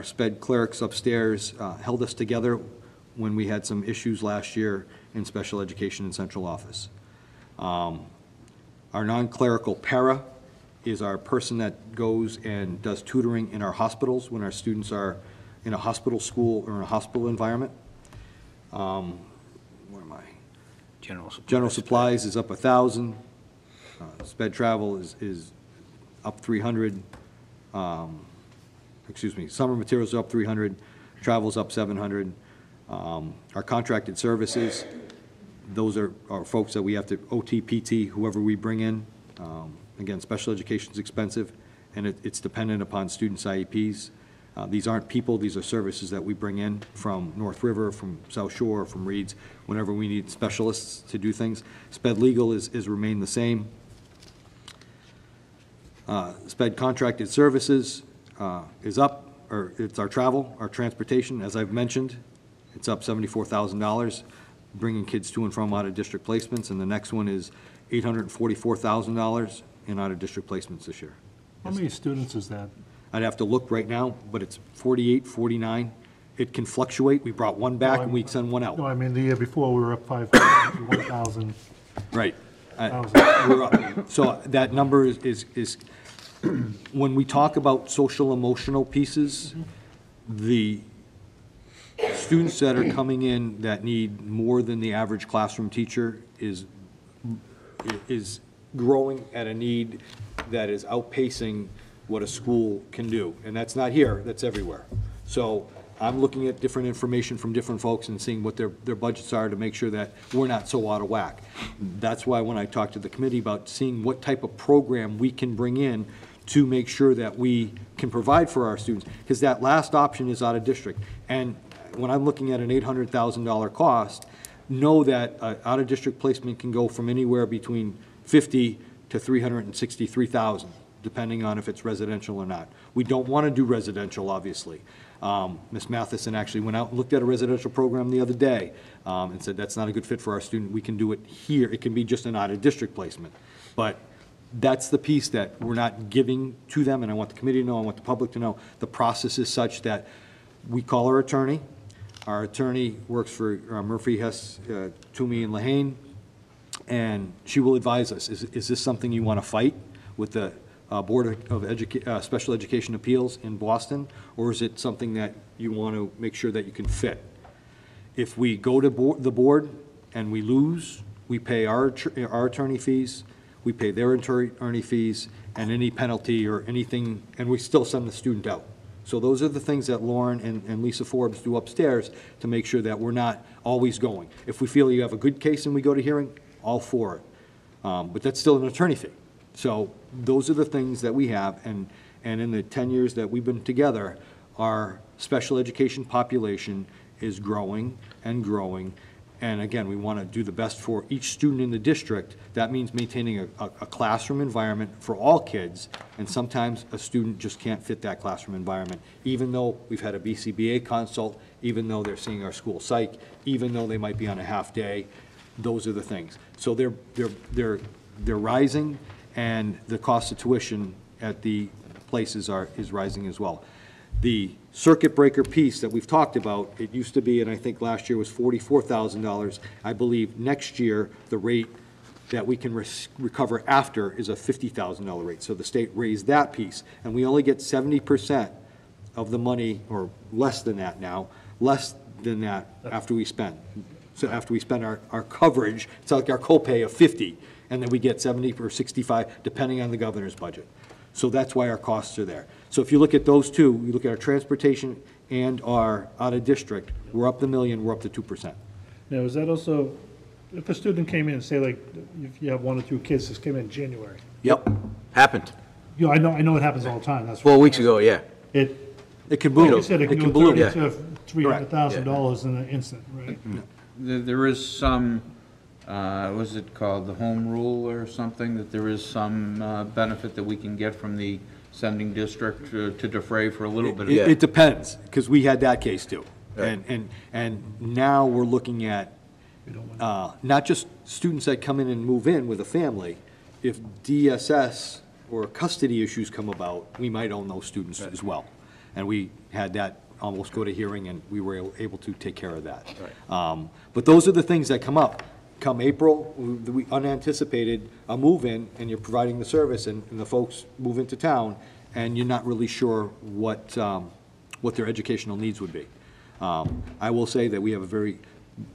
[SPEAKER 3] SPED clerics upstairs held us together when we had some issues last year in special education and central office. Our non-clerical para is our person that goes and does tutoring in our hospitals when our students are in a hospital school or in a hospital environment. Where am I? General supplies is up 1,000. SPED travel is up 300. Excuse me, summer materials are up 300. Travel's up 700. Our contracted services, those are folks that we have to OT, PT, whoever we bring in. Again, special education is expensive, and it's dependent upon students' IEPs. These aren't people, these are services that we bring in from North River, from South Shore, from Reeds, whenever we need specialists to do things. SPED legal is remained the same. SPED contracted services is up, or it's our travel, our transportation, as I've mentioned. It's up $74,000, bringing kids to and from out-of-district placements, and the next one is $844,000 in out-of-district placements this year.
[SPEAKER 8] How many students is that?
[SPEAKER 3] I'd have to look right now, but it's 48, 49. It can fluctuate. We brought one back and we send one out.
[SPEAKER 8] No, I mean, the year before, we were up 500, 1,000.
[SPEAKER 3] Right.
[SPEAKER 8] Thousand.
[SPEAKER 3] We're up. So that number is when we talk about social emotional pieces, the students that are coming in that need more than the average classroom teacher is growing at a need that is outpacing what a school can do. And that's not here, that's everywhere. So I'm looking at different information from different folks and seeing what their budgets are to make sure that we're not so out of whack. That's why when I talked to the committee about seeing what type of program we can bring in to make sure that we can provide for our students, because that last option is out of district. And when I'm looking at an $800,000 cost, know that out-of-district placement can go from anywhere between $50,000 to $363,000, depending on if it's residential or not. We don't want to do residential, obviously. Ms. Matheson actually went out and looked at a residential program the other day and said that's not a good fit for our student. We can do it here. It can be just an out-of-district placement. But that's the piece that we're not giving to them, and I want the committee to know, I want the public to know. The process is such that we call our attorney. Our attorney works for Murphy, Hess, Toomey, and Lehane, and she will advise us. Is this something you want to fight with the Board of Special Education Appeals in Boston, or is it something that you want to make sure that you can fit? If we go to the board and we lose, we pay our attorney fees, we pay their attorney fees, and any penalty or anything, and we still send the student out. So those are the things that Lauren and Lisa Forbes do upstairs to make sure that we're not always going. If we feel you have a good case and we go to hearing, all for it. But that's still an attorney fee. So those are the things that we have, and in the 10 years that we've been together, our special education population is growing and growing, And again, we want to do the best for each student in the district. That means maintaining a classroom environment for all kids, and sometimes a student just can't fit that classroom environment, even though we've had a BCBA consult, even though they're seeing our school psych, even though they might be on a half-day. Those are the things. So they're rising, and the cost of tuition at the places is rising as well. The circuit breaker piece that we've talked about, it used to be, and I think last year was $44,000. I believe next year, the rate that we can recover after is a $50,000 rate. So the state raised that piece, and we only get 70% of the money, or less than that now, less than that after we spend. So after we spend our coverage, it's like our copay of 50, and then we get 70 or 65, depending on the governor's budget. So that's why our costs are there. So if you look at those two, you look at our transportation and our out-of-district, we're up the million, we're up to 2%.
[SPEAKER 8] Now, is that also, if a student came in, say like, if you have 1 or 2 kids that came in January?
[SPEAKER 6] Yep, happened.
[SPEAKER 8] You know, I know it happens all the time, that's.
[SPEAKER 6] 4 weeks ago, yeah.
[SPEAKER 8] It,
[SPEAKER 3] It can
[SPEAKER 8] like
[SPEAKER 3] boom.
[SPEAKER 8] you said, it can go
[SPEAKER 3] balloon.
[SPEAKER 8] 30 to $300,000 in an instant, right?
[SPEAKER 5] There is some, what's it called, the home rule or something, that there is some benefit that we can get from the sending district to defray for a little bit of.
[SPEAKER 3] It depends, because we had that case too.
[SPEAKER 6] Right.
[SPEAKER 3] And now we're looking at not just students that come in and move in with a family. If DSS or custody issues come about, we might own those students as well. And we had that almost go to hearing, and we were able to take care of that.
[SPEAKER 6] Right.
[SPEAKER 3] But those are the things that come up. Come April, we unanticipated a move-in, and you're providing the service, and the folks move into town, and you're not really sure what their educational needs would be. I will say that we have a very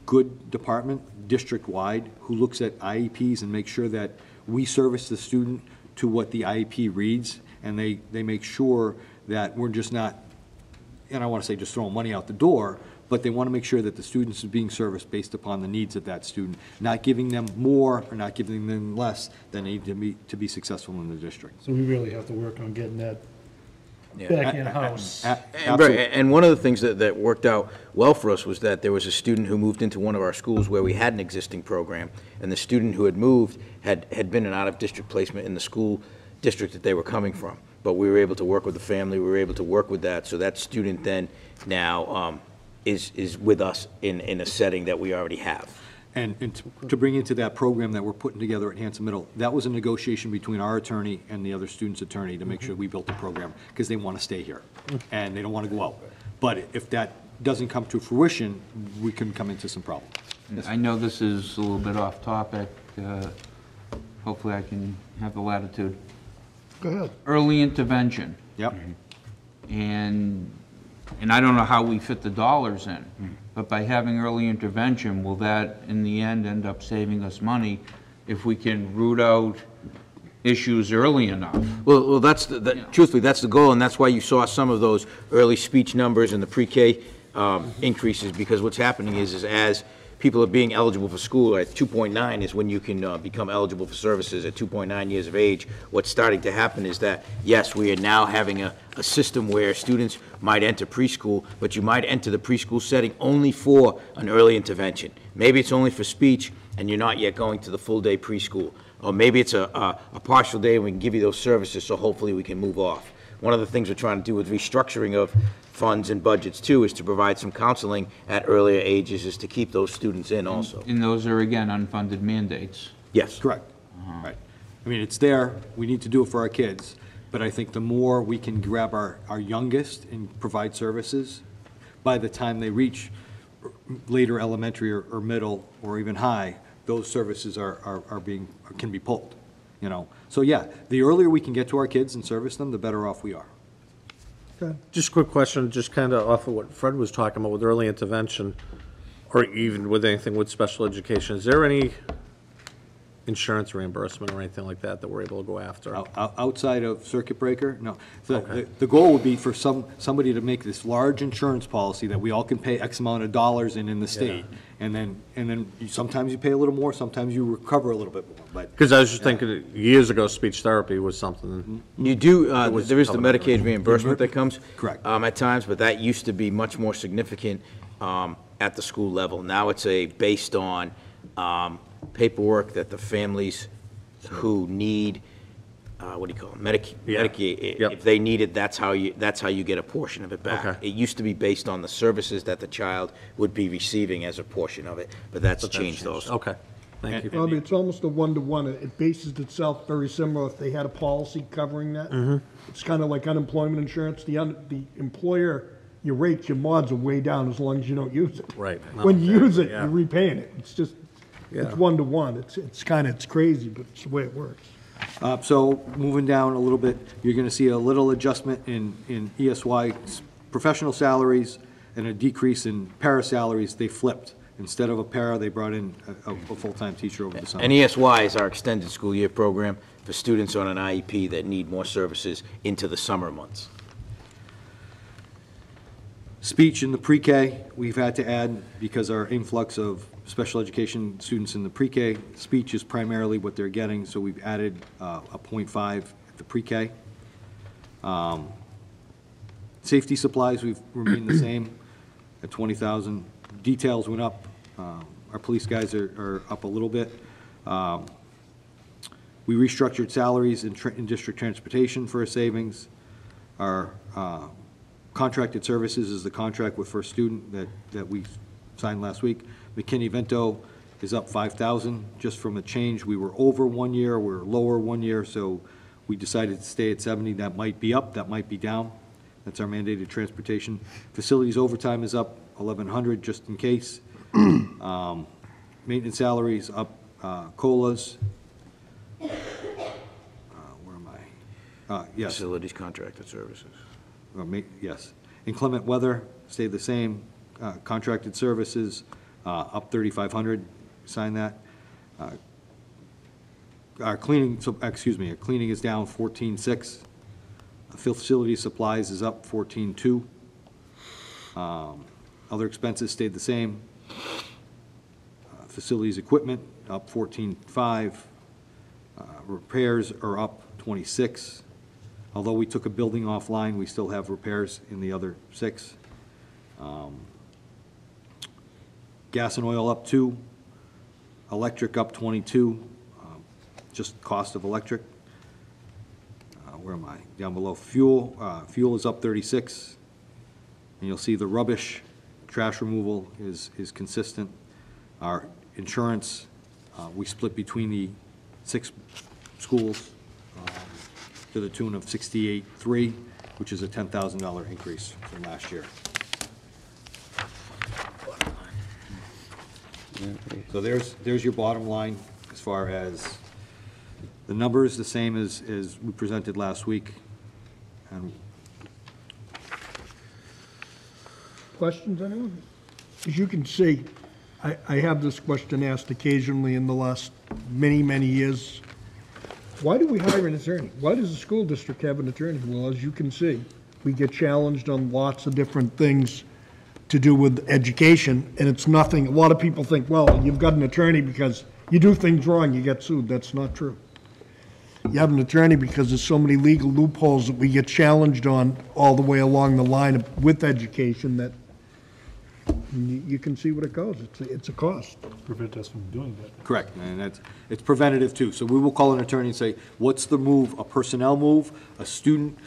[SPEAKER 3] good department, district-wide, who looks at IEPs and makes sure that we service the student to what the IEP reads, and they make sure that we're just not, and I want to say just throwing money out the door, but they want to make sure that the students are being serviced based upon the needs of that student, not giving them more or not giving them less than they need to be successful in the district.
[SPEAKER 8] So we really have to work on getting that back in-house.
[SPEAKER 6] And one of the things that worked out well for us was that there was a student who moved into one of our schools where we had an existing program, and the student who had moved had been an out-of-district placement in the school district that they were coming from. But we were able to work with the family, we were able to work with that, so that student then now is with us in a setting that we already have.
[SPEAKER 3] And to bring into that program that we're putting together at Hanson Middle, that was a negotiation between our attorney and the other student's attorney to make sure we built the program, because they want to stay here, and they don't want to go out. But if that doesn't come to fruition, we can come into some problems.
[SPEAKER 5] I know this is a little bit off topic. Hopefully I can have the latitude.
[SPEAKER 1] Go ahead.
[SPEAKER 5] Early intervention.
[SPEAKER 3] Yep.
[SPEAKER 5] And I don't know how we fit the dollars in, but by having early intervention, will that, in the end up saving us money if we can root out issues early enough?
[SPEAKER 6] Well, truthfully, that's the goal, and that's why you saw some of those early speech numbers and the pre-K increases, because what's happening is as people are being eligible for school at 2.9 is when you can become eligible for services at 2.9 years of age. What's starting to happen is that, yes, we are now having a system where students might enter preschool, but you might enter the preschool setting only for an early intervention. Maybe it's only for speech, and you're not yet going to the full-day preschool. Or maybe it's a partial day, and we can give you those services, so hopefully we can move off. One of the things we're trying to do with restructuring of funds and budgets, too, is to provide some counseling at earlier ages, is to keep those students in also.
[SPEAKER 5] And those are, again, unfunded mandates.
[SPEAKER 6] Yes.
[SPEAKER 3] Correct. Right. I mean, it's there, we need to do it for our kids, but I think the more we can grab our youngest and provide services, by the time they reach later elementary or middle or even high, those services can be pulled, you know? So yeah, the earlier we can get to our kids and service them, the better off we are.
[SPEAKER 4] Just a quick question, just kind of off of what Fred was talking about with early intervention, or even with anything with special education. Is there any insurance reimbursement or anything like that that we're able to go after?
[SPEAKER 3] Outside of circuit breaker, no. The goal would be for somebody to make this large insurance policy that we all can pay X amount of dollars in the state. And then sometimes you pay a little more, sometimes you recover a little bit more, but.
[SPEAKER 4] Because I was just thinking, years ago, speech therapy was something.
[SPEAKER 6] You do, there is the Medicaid reimbursement that comes.
[SPEAKER 3] Correct.
[SPEAKER 6] At times, but that used to be much more significant at the school level. Now it's based on paperwork that the families who need, what do you call it, Medicaid,
[SPEAKER 4] Yep.
[SPEAKER 6] if they need it, that's how you get a portion of it back.
[SPEAKER 4] Okay.
[SPEAKER 6] It used to be based on the services that the child would be receiving as a portion of it, but that's changed those.
[SPEAKER 4] Okay, thank you.
[SPEAKER 1] Bobby, it's almost a one-to-one. It bases itself very similar if they had a policy covering that. It's kind of like unemployment insurance. The employer, your rates, your mods are way down as long as you don't use it.
[SPEAKER 4] Right.
[SPEAKER 1] When you use it,
[SPEAKER 4] Yeah.
[SPEAKER 1] you're repaying it. It's just,
[SPEAKER 4] Yeah.
[SPEAKER 1] it's one-to-one. It's crazy, but it's the way it works.
[SPEAKER 3] So moving down a little bit, you're going to see a little adjustment in ESY professional salaries and a decrease in para salaries. They flipped. Instead of a para, they brought in a full-time teacher over the summer.
[SPEAKER 6] And ESY is our extended school year program for students on an IEP that need more services into the summer months.
[SPEAKER 3] Speech in the pre-K, we've had to add because our influx of special education students in the pre-K, speech is primarily what they're getting, so we've added a .5 at the pre-K. Safety supplies, we've remained the same at 20,000. Details went up. Our police guys are up a little bit. We restructured salaries in district transportation for a savings. Our contracted services is the contract with First Student that we signed last week. McKinney-Vento is up 5,000 just from a change. We were over 1 year, we were lower 1 year, so we decided to stay at 70. That might be up, that might be down. That's our mandated transportation. Facilities overtime is up 1,100 just in case. Maintenance salaries up, COLAs. Where am I? Yes.
[SPEAKER 6] Facilities contracted services.
[SPEAKER 3] Yes. Inclement weather stayed the same. Contracted services up 3,500. Sign that. Our cleaning, our cleaning is down 14,600. Facility supplies is up 14,200. Other expenses stayed the same. Facilities equipment up 14,500. Repairs are up 26,000. Although we took a building offline, we still have repairs in the other 6. Gas and oil up 2. Electric up 22. Just cost of electric. Where am I? Down below. Fuel. Fuel is up 36. And you'll see the rubbish, trash removal is consistent. Our insurance, we split between the 6 schools to the tune of 68.3, which is a $10,000 increase from last year. So there's your bottom line as far as the numbers, the same as we presented last week. And
[SPEAKER 1] Questions, anyone? As you can see, I have this question asked occasionally in the last many, many years. Why do we hire an attorney? Why does the school district have an attorney? Well, as you can see, we get challenged on lots of different things to do with education, and it's nothing. A lot of people think, well, you've got an attorney because you do things wrong, you get sued. That's not true. You have an attorney because there's so many legal loopholes that we get challenged on all the way along the line with education that you can see what it goes. It's a cost.
[SPEAKER 8] Prevent us from doing that.
[SPEAKER 3] correct, and it's preventative too. So we will call an attorney and say, what's the move? A personnel move, a student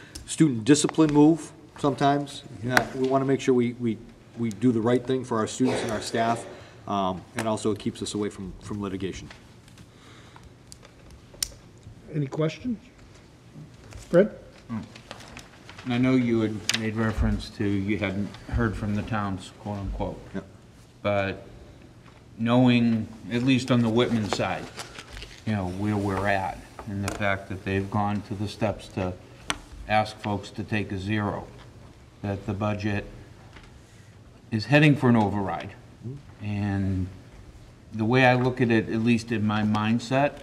[SPEAKER 3] discipline move sometimes. We want to make sure we do the right thing for our students and our staff, and also it keeps us away from litigation.
[SPEAKER 1] Any questions? Fred?
[SPEAKER 5] I know you had made reference to you hadn't heard from the towns, quote unquote.
[SPEAKER 3] Yep.
[SPEAKER 5] But knowing, at least on the Whitman side, you know, where we're at, and the fact that they've gone to the steps to ask folks to take a 0, that the budget is heading for an override. And the way I look at it, at least in my mindset,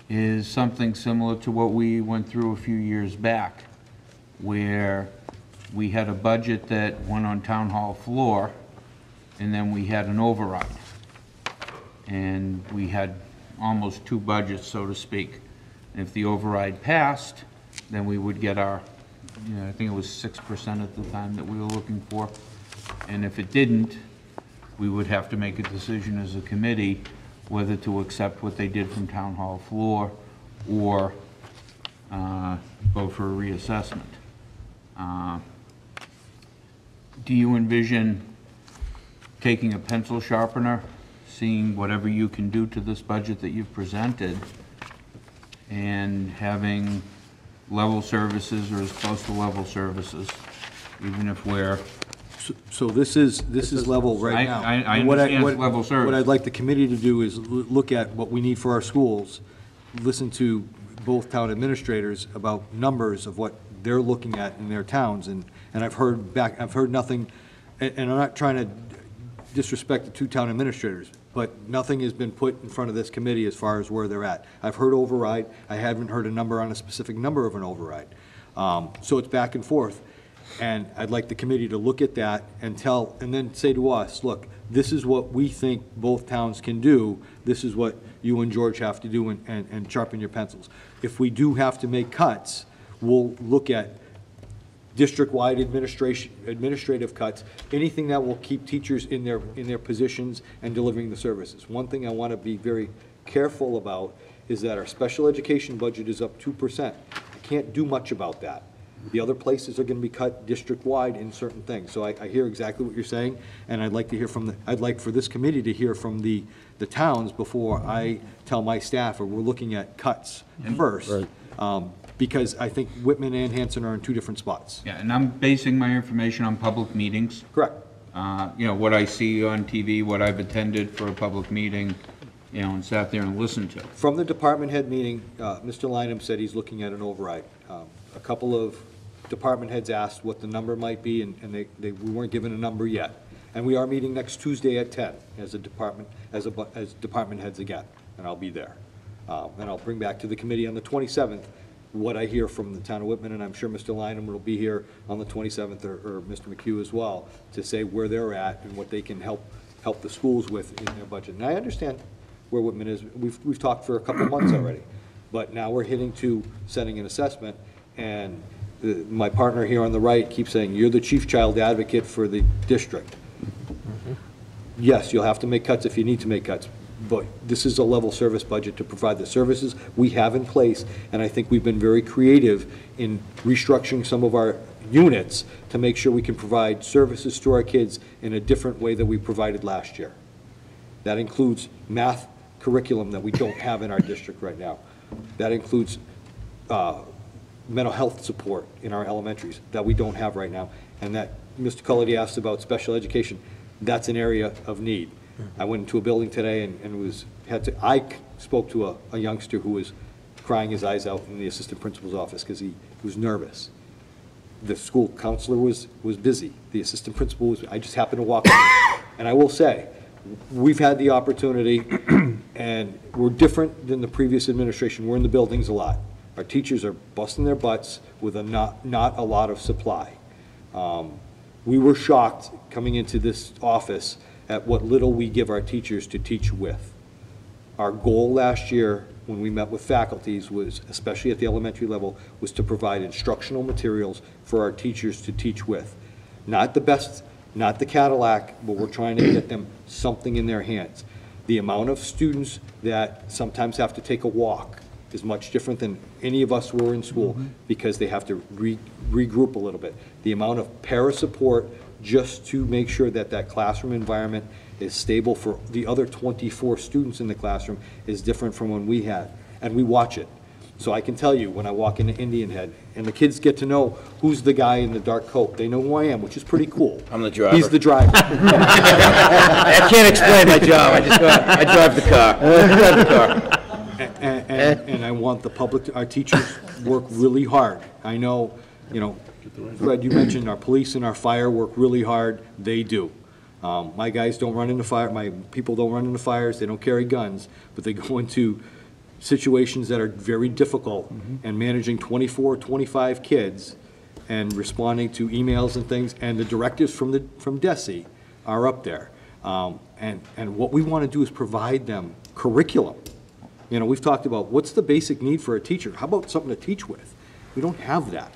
[SPEAKER 5] is something similar to what we went through a few years back, where we had a budget that went on town hall floor, and then we had an override. And we had almost 2 budgets, so to speak. And if the override passed, then we would get our, I think it was 6% at the time that we were looking for. And if it didn't, we would have to make a decision as a committee whether to accept what they did from town hall floor or go for a reassessment. Do you envision taking a pencil sharpener, seeing whatever you can do to this budget that you've presented, and having level services or as close to level services, even if we're...
[SPEAKER 3] So this is level right now.
[SPEAKER 5] I
[SPEAKER 3] And what
[SPEAKER 5] understand it's
[SPEAKER 3] what-
[SPEAKER 5] level service.
[SPEAKER 3] What I'd like the committee to do is look at what we need for our schools, listen to both town administrators about numbers of what they're looking at in their towns, and I've heard nothing, and I'm not trying to disrespect the two town administrators, but nothing has been put in front of this committee as far as where they're at. I've heard override, I haven't heard a number on a specific number of an override. So it's back and forth. And I'd like the committee to look at that and then say to us, look, this is what we think both towns can do. This is what you and George have to do, and sharpen your pencils. If we do have to make cuts, we'll look at district-wide administrative cuts, anything that will keep teachers in their positions and delivering the services. One thing I want to be very careful about is that our special education budget is up 2%. I can't do much about that. The other places are going to be cut district-wide in certain things. So I hear exactly what you're saying, and I'd like to hear I'd like for this committee to hear from the towns before I tell my staff, or we're looking at cuts first. Right. Because I think Whitman and Hanson are in two different spots.
[SPEAKER 5] Yeah, and I'm basing my information on public meetings.
[SPEAKER 3] Correct.
[SPEAKER 5] You know, what I see on TV, what I've attended for a public meeting, you know, and sat there and listened to.
[SPEAKER 3] From the department head meeting, Mr. Lynham said he's looking at an override. A couple of department heads asked what the number might be, and we weren't given a number yet. And we are meeting next Tuesday at 10 as department heads again, and I'll be there. And I'll bring back to the committee on the 27th what I hear from the town of Whitman, and I'm sure Mr. Lynham will be here on the 27th, or Mr. McHugh as well, to say where they're at and what they can help the schools with in their budget. And I understand where Whitman is. We've talked for a couple months already, but now we're hitting to setting an assessment, and my partner here on the right keeps saying, you're the chief child advocate for the district. Yes, you'll have to make cuts if you need to make cuts, but this is a level service budget to provide the services we have in place, and I think we've been very creative in restructuring some of our units to make sure we can provide services to our kids in a different way than we provided last year. That includes math curriculum that we don't have in our district right now. That includes mental health support in our elementaries that we don't have right now, and that Mr. Cullity asked about special education. That's an area of need. I went into a building today and I spoke to a youngster who was crying his eyes out in the assistant principal's office because he was nervous. The school counselor was busy. The assistant principal was, I just happened to walk in. And I will say, we've had the opportunity, and we're different than the previous administration. We're in the buildings a lot. Our teachers are busting their butts with not a lot of supply. We were shocked coming into this office at what little we give our teachers to teach with. Our goal last year when we met with faculties was, especially at the elementary level, was to provide instructional materials for our teachers to teach with. Not the best, not the Cadillac, but we're trying to get them something in their hands. The amount of students that sometimes have to take a walk is much different than any of us were in school, because they have to regroup a little bit. The amount of para support just to make sure that that classroom environment is stable for the other 24 students in the classroom is different from when we had, and we watch it. So I can tell you, when I walk into Indian Head, and the kids get to know who's the guy in the dark coat, they know who I am, which is pretty cool.
[SPEAKER 6] I'm the driver.
[SPEAKER 3] He's the driver.
[SPEAKER 6] I can't explain my job, I drive the car.
[SPEAKER 3] And I want our teachers work really hard. I know, Fred, you mentioned our police and our fire work really hard. They do. My guys don't run into fire, my people don't run into fires, they don't carry guns, but they go into situations that are very difficult, and managing 24, 25 kids and responding to emails and things, and the directives from DESE are up there. And what we want to do is provide them curriculum. We've talked about what's the basic need for a teacher. How about something to teach with? We don't have that.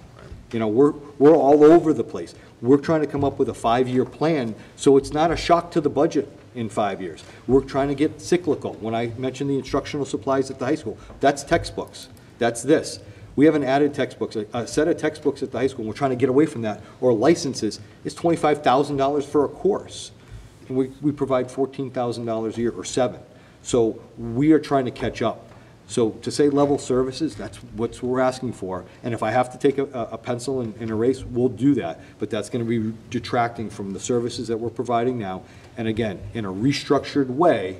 [SPEAKER 3] You know, we're all over the place. We're trying to come up with a 5-year plan, so it's not a shock to the budget in 5 years. We're trying to get cyclical. When I mentioned the instructional supplies at the high school, that's textbooks. That's this. We haven't added textbooks. A set of textbooks at the high school, and we're trying to get away from that, or licenses, is $25,000 for a course. And we provide $14,000 a year, or $7,000. So we are trying to catch up. So to say level services, that's what we're asking for. And if I have to take a pencil and erase, we'll do that. But that's going to be detracting from the services that we're providing now. And again, in a restructured way,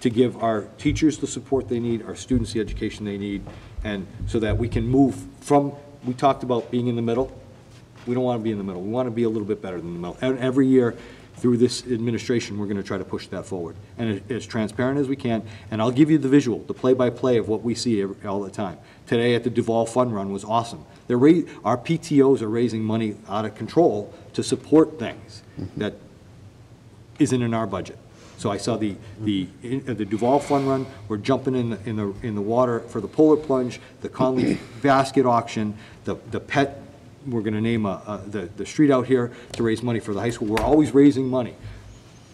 [SPEAKER 3] to give our teachers the support they need, our students the education they need, and so that we can move from, we talked about being in the middle. We don't want to be in the middle. We want to be a little bit better than the middle. And every year through this administration, we're going to try to push that forward. And as transparent as we can. And I'll give you the visual, the play-by-play of what we see all the time. Today at the Duval Fun Run was awesome. Our PTOs are raising money out of control to support things that isn't in our budget. So I saw the Duval Fun Run. We're jumping in the water for the polar plunge, the Conley basket auction, the pet. We're going to name the street out here to raise money for the high school. We're always raising money,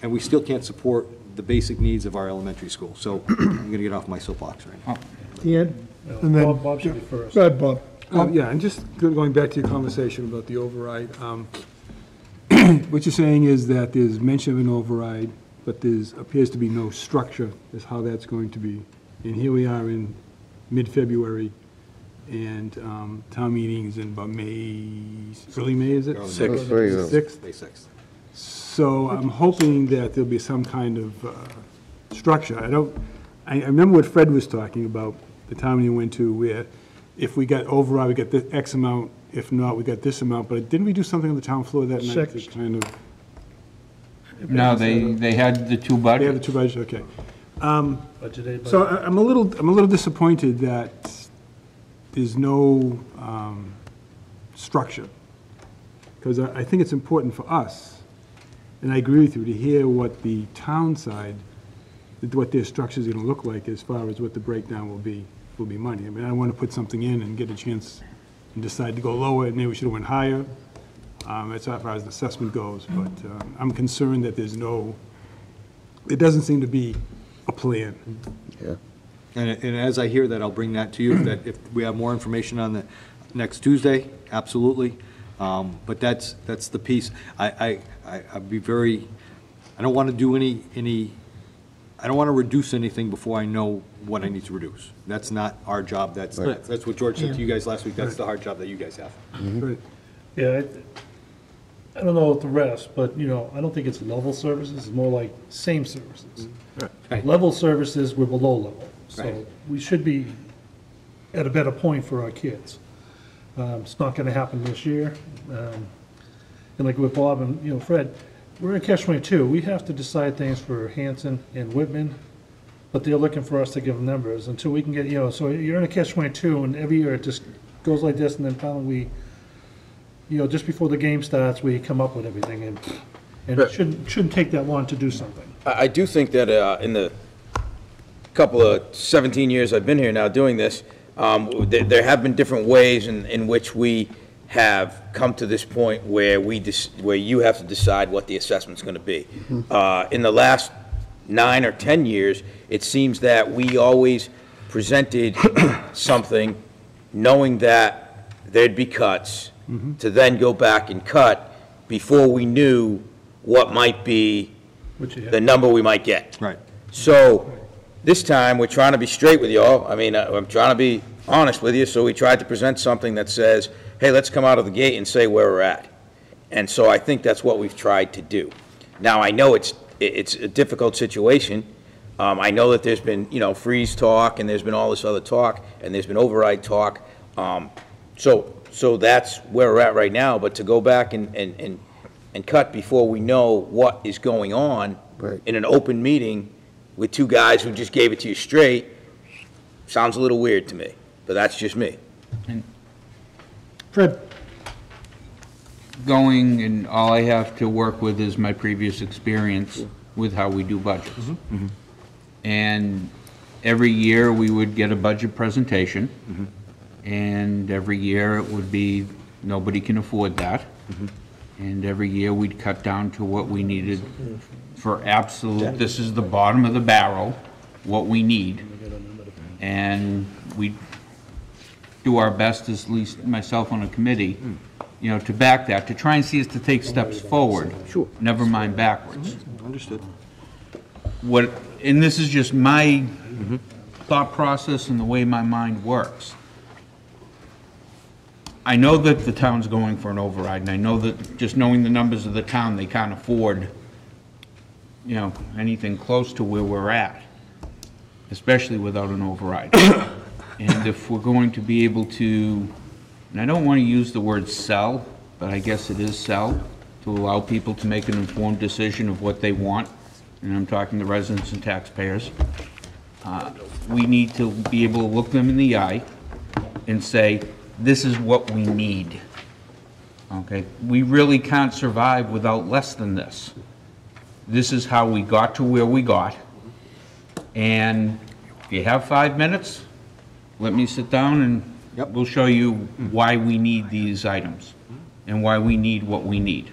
[SPEAKER 3] and we still can't support the basic needs of our elementary school. So I'm going to get off my soapbox right now.
[SPEAKER 1] Ian? And then,
[SPEAKER 8] Bob should be first.
[SPEAKER 1] go ahead, Bob.
[SPEAKER 9] Yeah, and just going back to your conversation about the override, what you're saying is that there's mention of an override, but there's appears to be no structure as how that's going to be. And here we are in mid-February, and town meeting is in about early May, is it?
[SPEAKER 4] Sixth.
[SPEAKER 9] Sixth.
[SPEAKER 3] May 6th.
[SPEAKER 9] So I'm hoping that there'll be some kind of structure. I remember what Fred was talking about, the town meeting went to, where if we got override, we get this X amount, if not, we got this amount, but didn't we do something on the town floor that night?
[SPEAKER 1] Six.
[SPEAKER 9] To kind of,
[SPEAKER 5] No, they had the two
[SPEAKER 9] they have the
[SPEAKER 5] budgets.
[SPEAKER 9] two budgets, okay.
[SPEAKER 8] Budget.
[SPEAKER 9] So I'm a little disappointed that there's no structure, because I think it's important for us, and I agree with you, to hear what the town side, what their structure is going to look like as far as what the breakdown will be money. I mean, I don't want to put something in and get a chance and decide to go lower, and maybe we should have went higher, as far as the assessment goes, but I'm concerned that it doesn't seem to be a plan.
[SPEAKER 4] Yeah.
[SPEAKER 3] And as I hear that, I'll bring that to you, that if we have more information on the next Tuesday, absolutely. But that's the piece. I'd be very, I don't want to do I don't want to reduce anything before I know what I need to reduce. That's not our job. That's what George said to you guys last week. That's the hard job that you guys have.
[SPEAKER 9] Right.
[SPEAKER 8] Yeah, I don't know what the rest, but, you know, I don't think it's level services, it's more like same services.
[SPEAKER 3] Right.
[SPEAKER 8] Level services, we're below level, so
[SPEAKER 3] Right.
[SPEAKER 8] we should be at a better point for our kids. It's not gonna happen this year. And like with Bob and, you know, Fred, we're in catch-22. We have to decide things for Hanson and Whitman, but they're looking for us to give them numbers until we can get, you know, so you're in a catch-22, and every year it just goes like this, and then finally we, you know, just before the game starts, we come up with everything, and it shouldn't take that long to do something.
[SPEAKER 6] I do think that in the couple of 17 years I've been here now doing this, there have been different ways in which we have come to this point where where you have to decide what the assessment's going to be. In the last 9 or 10 years, it seems that we always presented something knowing that there'd be cuts, to then go back and cut before we knew what might be the number we might get.
[SPEAKER 3] Right.
[SPEAKER 6] So this time, we're trying to be straight with y'all. I mean, I'm trying to be honest with you, so we tried to present something that says, hey, let's come out of the gate and say where we're at. And so I think that's what we've tried to do. Now, I know it's a difficult situation. I know that there's been, you know, freeze talk, and there's been all this other talk, and there's been override talk. So that's where we're at right now, but to go back and cut before we know what is going on in an open meeting with two guys who just gave it to you straight sounds a little weird to me, but that's just me.
[SPEAKER 1] Fred?
[SPEAKER 5] Going, and all I have to work with is my previous experience with how we do budgets. And every year, we would get a budget presentation, and every year it would be Nobody can afford that. And every year, we'd cut down to what we needed for absolute, this is the bottom of the barrel, what we need. And we do our best, at least myself on a committee, you know, to back that, to try and see us to take steps forward.
[SPEAKER 6] Sure.
[SPEAKER 5] Never mind backwards.
[SPEAKER 3] Understood.
[SPEAKER 5] And this is just my thought process and the way my mind works. I know that the town's going for an override, and I know that just knowing the numbers of the town, they can't afford, you know, anything close to where we're at, especially without an override. And if we're going to be able to, and I don't want to use the word sell, but I guess it is sell, to allow people to make an informed decision of what they want, and I'm talking to residents and taxpayers, we need to be able to look them in the eye and say, this is what we need. Okay? We really can't survive without less than this. This is how we got to where we got. And if you have 5 minutes, let me sit down and we'll show you why we need these items and why we need what we need.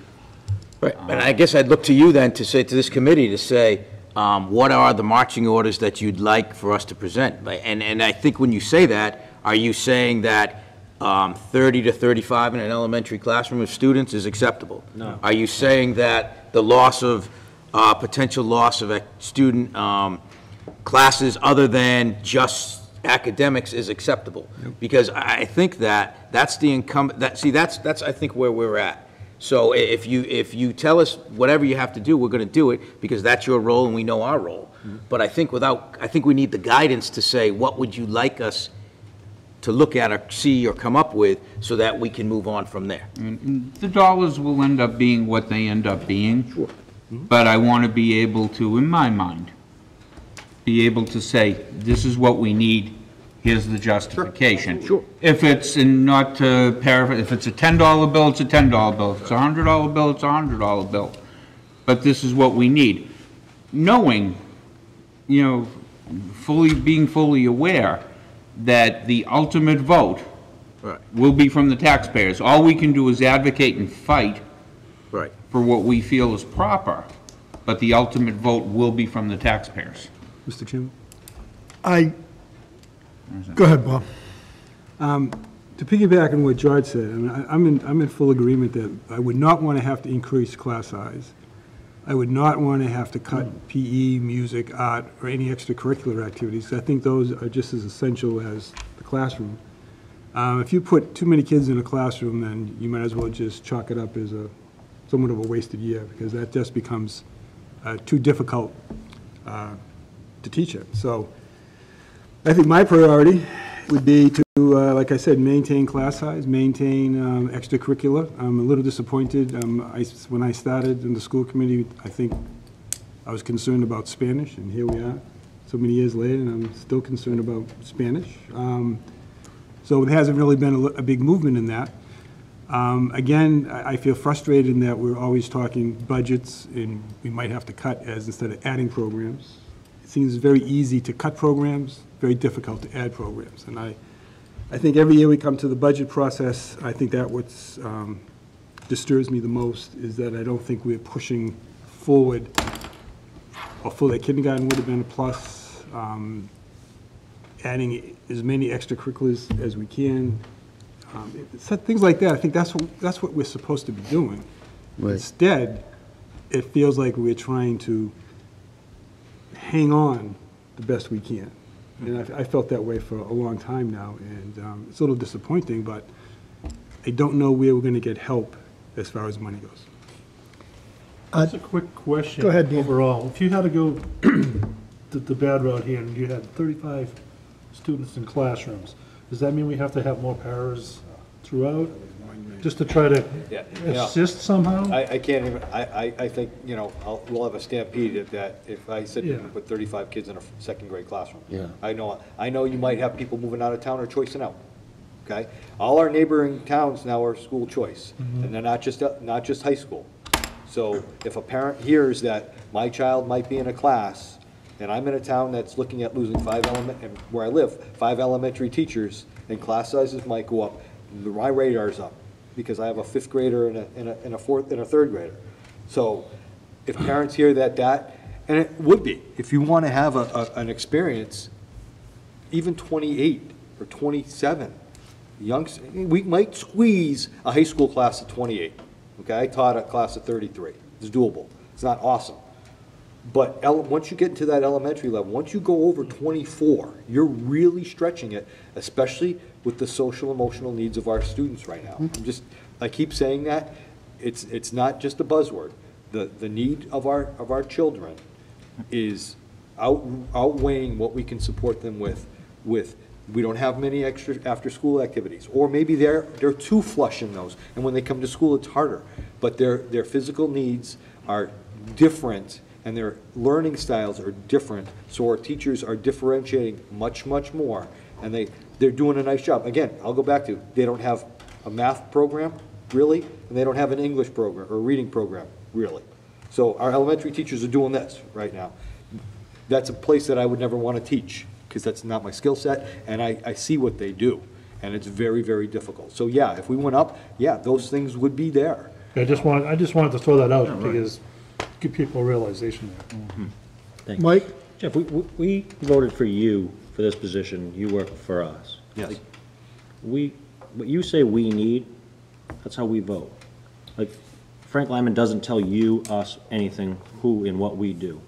[SPEAKER 6] Right, and I guess I'd look to you then to say, to this committee, to say, what are the marching orders that you'd like for us to present? And I think when you say that, are you saying that 30 to 35 in an elementary classroom of students is acceptable?
[SPEAKER 7] No.
[SPEAKER 6] Are you saying that the loss of, potential loss of a student classes other than just academics is acceptable? Because I think that's the incumbent, that's I think where we're at. So if you tell us whatever you have to do, we're going to do it because that's your role and we know our role. But I think we need the guidance to say, what would you like us to look at or see or come up with so that we can move on from there?
[SPEAKER 5] And the dollars will end up being what they end up being. Sure. But I want to be able to, in my mind, be able to say, this is what we need, here's the justification.
[SPEAKER 6] Sure.
[SPEAKER 5] If it's, and not to paraphrase, if it's a $10 bill, it's a $10 bill. If it's a $100 bill, it's a $100 bill. But this is what we need. Knowing, you know, being fully aware that the ultimate vote will be from the taxpayers. All we can do is advocate and fight for what we feel is proper, but the ultimate vote will be from the taxpayers.
[SPEAKER 9] Mr. Chairman?
[SPEAKER 1] Go ahead, Bob.
[SPEAKER 9] To piggyback on what George said, I mean, I'm in full agreement that I would not want to have to increase class size. I would not want to have to cut PE, music, art, or any extracurricular activities. I think those are just as essential as the classroom. If you put too many kids in a classroom, then you might as well just chalk it up as somewhat of a wasted year, because that just becomes too difficult to teach it. So I think my priority would be to, like I said, maintain class size, maintain extracurricular. I'm a little disappointed. When I started in the school committee, I think I was concerned about Spanish, and here we are, so many years later, and I'm still concerned about Spanish. So there hasn't really been a big movement in that. Again, I feel frustrated in that we're always talking budgets, and we might have to cut instead of adding programs. It seems very easy to cut programs, very difficult to add programs. And I think every year we come to the budget process, I think that what disturbs me the most is that I don't think we're pushing forward. A full-day kindergarten would have been a plus. Adding as many extracurriculars as we can. Things like that, I think that's what we're supposed to be doing. Right. Instead, it feels like we're trying to hang on the best we can. And I felt that way for a long time now, and it's a little disappointing, but I don't know where we're going to get help as far as money goes.
[SPEAKER 8] That's a quick question.
[SPEAKER 1] Go ahead, Dan.
[SPEAKER 8] Overall, if you had to go the bad route here and you had 35 students in classrooms, does that mean we have to have more paras throughout, just to try to assist somehow?
[SPEAKER 3] I can't even, I think, you know, we'll have a stampede at that if I said you
[SPEAKER 8] Yeah.
[SPEAKER 3] can put 35 kids in a second grade classroom.
[SPEAKER 6] Yeah.
[SPEAKER 3] I know you might have people moving out of town or choicing out, okay? All our neighboring towns now are school choice, and they're not just high school. So if a parent hears that my child might be in a class, and I'm in a town that's looking at losing and where I live, 5 elementary teachers, and class sizes might go up, my radar's up. because I have a fifth grader and a third grader. So if parents hear that, and it would be, if you want to have an experience, even 28 or 27, we might squeeze a high school class of 28. Okay, I taught a class of 33. It's doable. It's not awesome. But once you get into that elementary level, once you go over 24, you're really stretching it, especially with the social emotional needs of our students right now. I keep saying that. It's not just a buzzword. The need of our children is outweighing what we can support them with. We don't have many extra after-school activities, or maybe they're too flush in those, and when they come to school, it's harder. But their physical needs are different, and their learning styles are different, so our teachers are differentiating much, much more, and they're doing a nice job. Again, I'll go back to, they don't have a math program, really, and they don't have an English program or a reading program, really. So our elementary teachers are doing this right now. That's a place that I would never want to teach, because that's not my skill set, and I see what they do, and it's very, very difficult. So yeah, if we went up, yeah, those things would be there.
[SPEAKER 8] I just wanted to throw that out because give people a realization there.
[SPEAKER 7] Thank you.
[SPEAKER 1] Mike?
[SPEAKER 7] Jeff, we voted for you for this position. You work for us.
[SPEAKER 3] Yes.
[SPEAKER 7] What you say we need, that's how we vote. Like, Frank Lyman doesn't tell you, us, anything, who and what we do.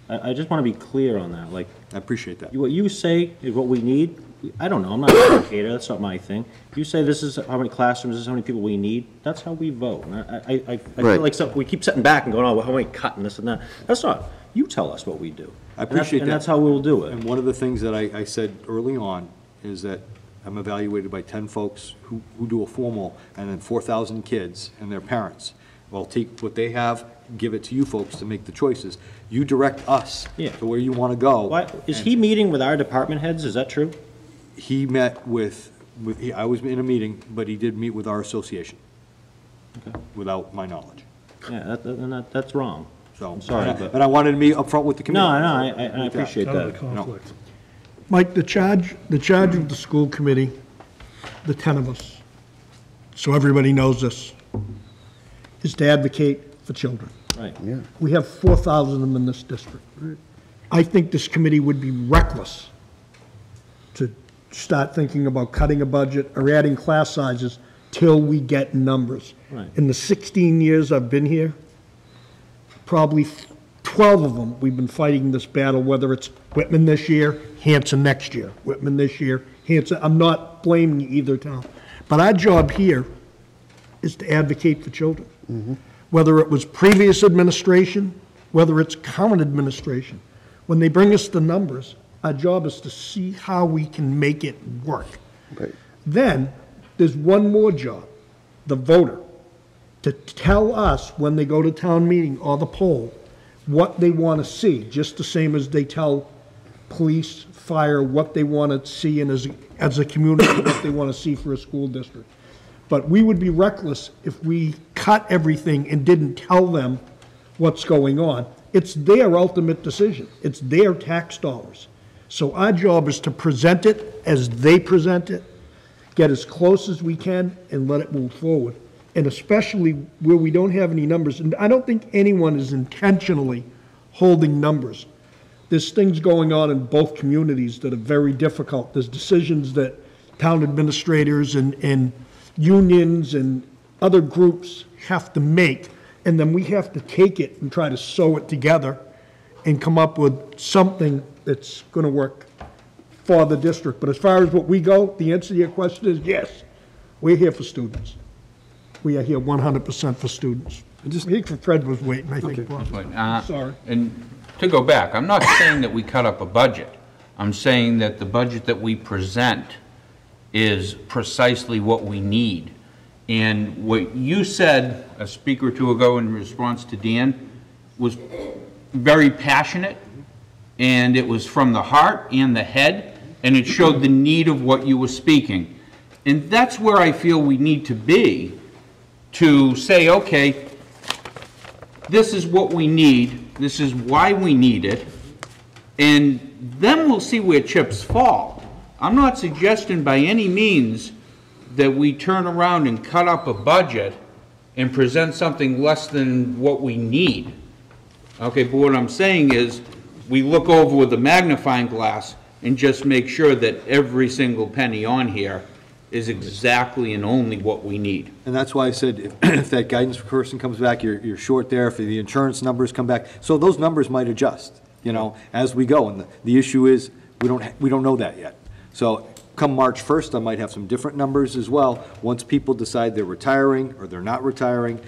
[SPEAKER 7] I just want to be clear on that. Like,
[SPEAKER 3] I appreciate that.
[SPEAKER 7] what you say is what we need. I don't know. I'm not an educator. That's not my thing. You say this is how many classrooms, this is how many people we need. That's how we vote. And I feel like we keep sitting back and going, oh, well, how many cutting this and that. That's not. You tell us what we do.
[SPEAKER 3] I appreciate that.
[SPEAKER 7] And that's how we'll do it.
[SPEAKER 3] And one of the things that I said early on is that I'm evaluated by 10 folks who do a formal, and then 4,000 kids and their parents. Well, take what they have, give it to you folks to make the choices. You direct us to where you want to go.
[SPEAKER 7] Is he meeting with our department heads? Is that true?
[SPEAKER 3] He met I was in a meeting, but he did meet with our association, without my knowledge.
[SPEAKER 7] Yeah, that's wrong.
[SPEAKER 3] So,
[SPEAKER 7] I'm sorry,
[SPEAKER 3] but I wanted to be upfront with the committee.
[SPEAKER 7] No, I appreciate
[SPEAKER 8] Out of the
[SPEAKER 7] that.
[SPEAKER 8] conflict.
[SPEAKER 1] Mike, the charge of the school committee, the 10 of us, so everybody knows this, is to advocate for children.
[SPEAKER 7] Right.
[SPEAKER 1] We have 4,000 of them in this district. I think this committee would be reckless to start thinking about cutting a budget or adding class sizes till we get numbers.
[SPEAKER 7] Right.
[SPEAKER 1] In the 16 years I've been here, probably 12 of them, we've been fighting this battle, whether it's Whitman this year, Hanson next year, Whitman this year, Hanson. I'm not blaming either town. But our job here is to advocate for children. Whether it was previous administration, whether it's current administration. When they bring us the numbers, our job is to see how we can make it work.
[SPEAKER 10] Right.
[SPEAKER 1] Then, there's one more job, the voter, to tell us when they go to town meeting or the poll, what they want to see, just the same as they tell police, fire, what they want to see, and as a community, what they want to see for a school district. But we would be reckless if we cut everything and didn't tell them what's going on. It's their ultimate decision. It's their tax dollars. So our job is to present it as they present it, get as close as we can, and let it move forward. And especially where we don't have any numbers. And I don't think anyone is intentionally holding numbers. There's things going on in both communities that are very difficult. There's decisions that town administrators and unions and other groups have to make, and then we have to take it and try to sew it together and come up with something that's going to work for the district. But as far as what we go, the answer to your question is yes, we're here for students. We are here 100% for students. I think Fred was waiting, I think. Sorry.
[SPEAKER 5] And to go back, I'm not saying that we cut up a budget. I'm saying that the budget that we present is precisely what we need. And what you said a speaker or two ago in response to Dan was very passionate, and it was from the heart and the head, and it showed the need of what you were speaking. And that's where I feel we need to be, to say, okay, this is what we need, this is why we need it, and then we'll see where chips fall. I'm not suggesting by any means that we turn around and cut up a budget and present something less than what we need. Okay, but what I'm saying is, we look over with a magnifying glass and just make sure that every single penny on here is exactly and only what we need.
[SPEAKER 3] And that's why I said, if that guidance person comes back, you're short there, if the insurance numbers come back, so those numbers might adjust, you know, as we go, and the issue is, we don't know that yet. So come March 1st, I might have some different numbers as well, once people decide they're retiring or they're not retiring,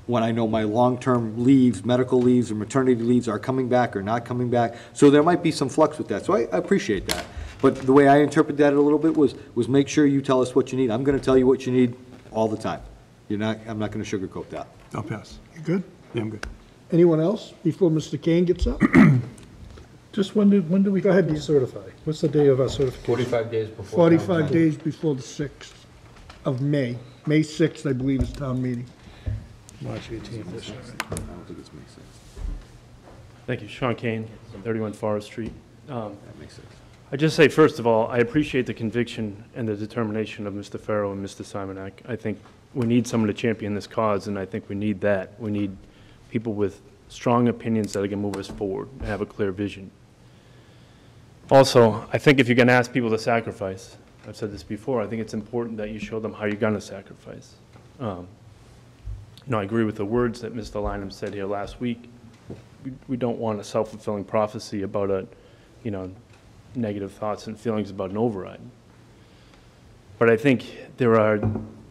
[SPEAKER 3] when I know my long-term leaves, medical leaves or maternity leaves are coming back or not coming back, so there might be some flux with that, so I appreciate that. But the way I interpret that a little bit was make sure you tell us what you need. I'm gonna tell you what you need all the time. I'm not gonna sugarcoat that.
[SPEAKER 9] I'll pass.
[SPEAKER 1] You good?
[SPEAKER 9] Yeah, I'm good.
[SPEAKER 1] Anyone else before Mr. Kane gets up?
[SPEAKER 8] Just when do we certify? What's the day of our certification?
[SPEAKER 5] 45 days before.
[SPEAKER 1] 45 days before the 6th of May. May 6th, I believe, is town meeting.
[SPEAKER 8] March 18th.
[SPEAKER 3] I don't think it's May 6th.
[SPEAKER 10] Thank you. Sean Kane, 31 Forest Street.
[SPEAKER 3] That makes sense.
[SPEAKER 10] I just say, first of all, I appreciate the conviction and the determination of Mr. Farrow and Mr. Simonak. I think we need someone to champion this cause, and I think we need that. We need people with strong opinions that can move us forward and have a clear vision. Also, I think if you're going to ask people to sacrifice, I've said this before, I think it's important that you show them how you're going to sacrifice. I agree with the words that Mr. Lynham said here last week. We don't want a self-fulfilling prophecy about negative thoughts and feelings about an override. But I think there are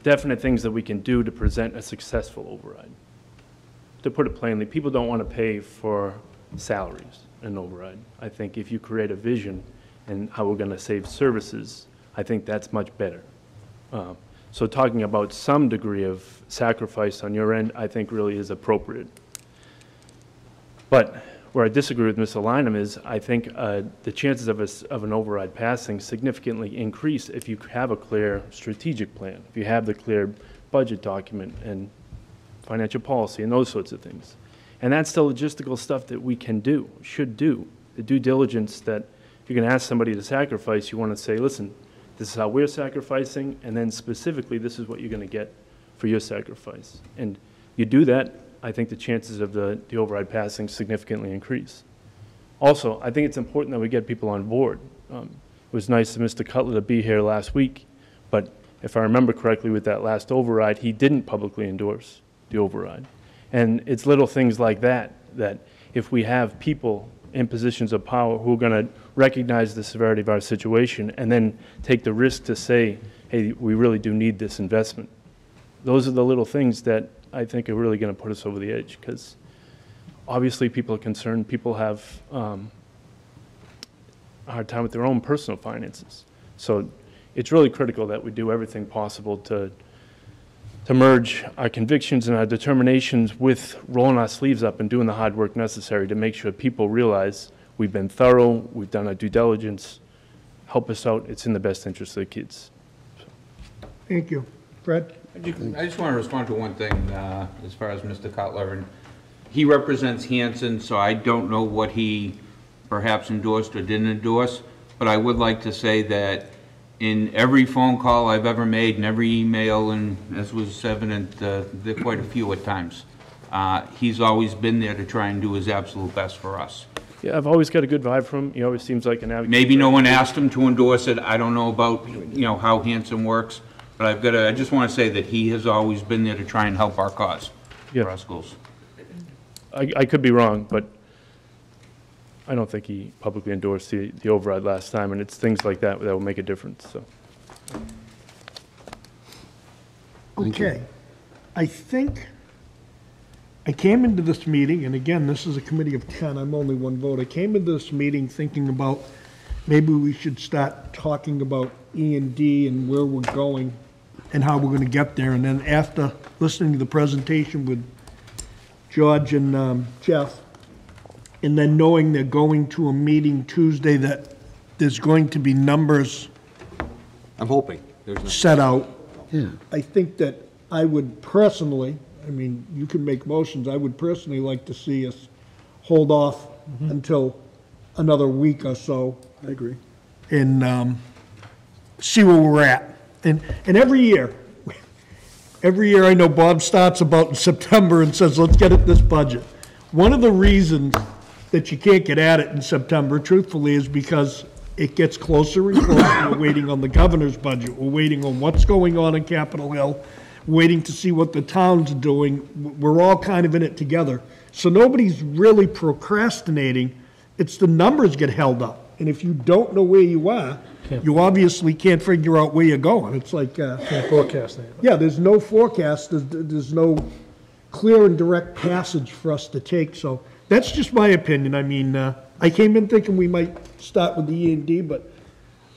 [SPEAKER 10] definite things that we can do to present a successful override. To put it plainly, people don't want to pay for salaries in an override. I think if you create a vision and how we're going to save services, I think that's much better. So talking about some degree of sacrifice on your end, I think really is appropriate. But where I disagree with Mr. Lynham is, I think the chances of an override passing significantly increase if you have a clear strategic plan, if you have the clear budget document and financial policy and those sorts of things. And that's the logistical stuff that we can do, should do. The due diligence that if you're going to ask somebody to sacrifice, you want to say, listen, this is how we're sacrificing, and then specifically, this is what you're going to get for your sacrifice. And you do that, I think the chances of the override passing significantly increase. Also, I think it's important that we get people on board. It was nice of Mr. Cutler to be here last week, but if I remember correctly with that last override, he didn't publicly endorse the override. And it's little things like that, that if we have people in positions of power who are going to recognize the severity of our situation and then take the risk to say, hey, we really do need this investment. Those are the little things that I think are really going to put us over the edge, because obviously people are concerned. People have a hard time with their own personal finances. So it's really critical that we do everything possible to merge our convictions and our determinations with rolling our sleeves up and doing the hard work necessary to make sure people realize we've been thorough, we've done our due diligence, help us out, it's in the best interest of the kids.
[SPEAKER 1] Thank you. Fred?
[SPEAKER 5] I just want to respond to one thing as far as Mr. Cutler. And he represents Hanson, so I don't know what he perhaps endorsed or didn't endorse, but I would like to say that in every phone call I've ever made and every email, and as was evident, there are quite a few at times, he's always been there to try and do his absolute best for us.
[SPEAKER 10] Yeah, I've always got a good vibe from him. He always seems like an advocate.
[SPEAKER 5] Maybe no one asked him to endorse it. I don't know about, how Hanson works, but I just want to say that he has always been there to try and help our cause for our schools.
[SPEAKER 10] I could be wrong, but I don't think he publicly endorsed the override last time, and it's things like that that will make a difference. So.
[SPEAKER 1] Okay. I think I came into this meeting, and again, this is a committee of 10, I'm only one vote. I came into this meeting thinking about maybe we should start talking about E&D and where we're going and how we're going to get there. And then after listening to the presentation with George and Jeff, and then knowing they're going to a meeting Tuesday that there's going to be numbers
[SPEAKER 3] I'm hoping.
[SPEAKER 1] set out, I think that I would personally, I mean, you can make motions, I would personally like to see us hold off until another week or so.
[SPEAKER 9] I agree.
[SPEAKER 1] And see where we're at. And every year, every year I know Bob starts about in September and says, let's get at this budget. One of the reasons that you can't get at it in September, truthfully, is because it gets closer and closer. We're waiting on the governor's budget. We're waiting on what's going on in Capitol Hill, waiting to see what the town's doing. We're all kind of in it together. So nobody's really procrastinating. It's the numbers get held up. And if you don't know where you are, you obviously can't figure out where you're going. It's like,
[SPEAKER 8] Can't forecast anything.
[SPEAKER 1] yeah, there's no forecast, there's no clear and direct passage for us to take. So that's just my opinion. I mean, I came in thinking we might start with the E&D, but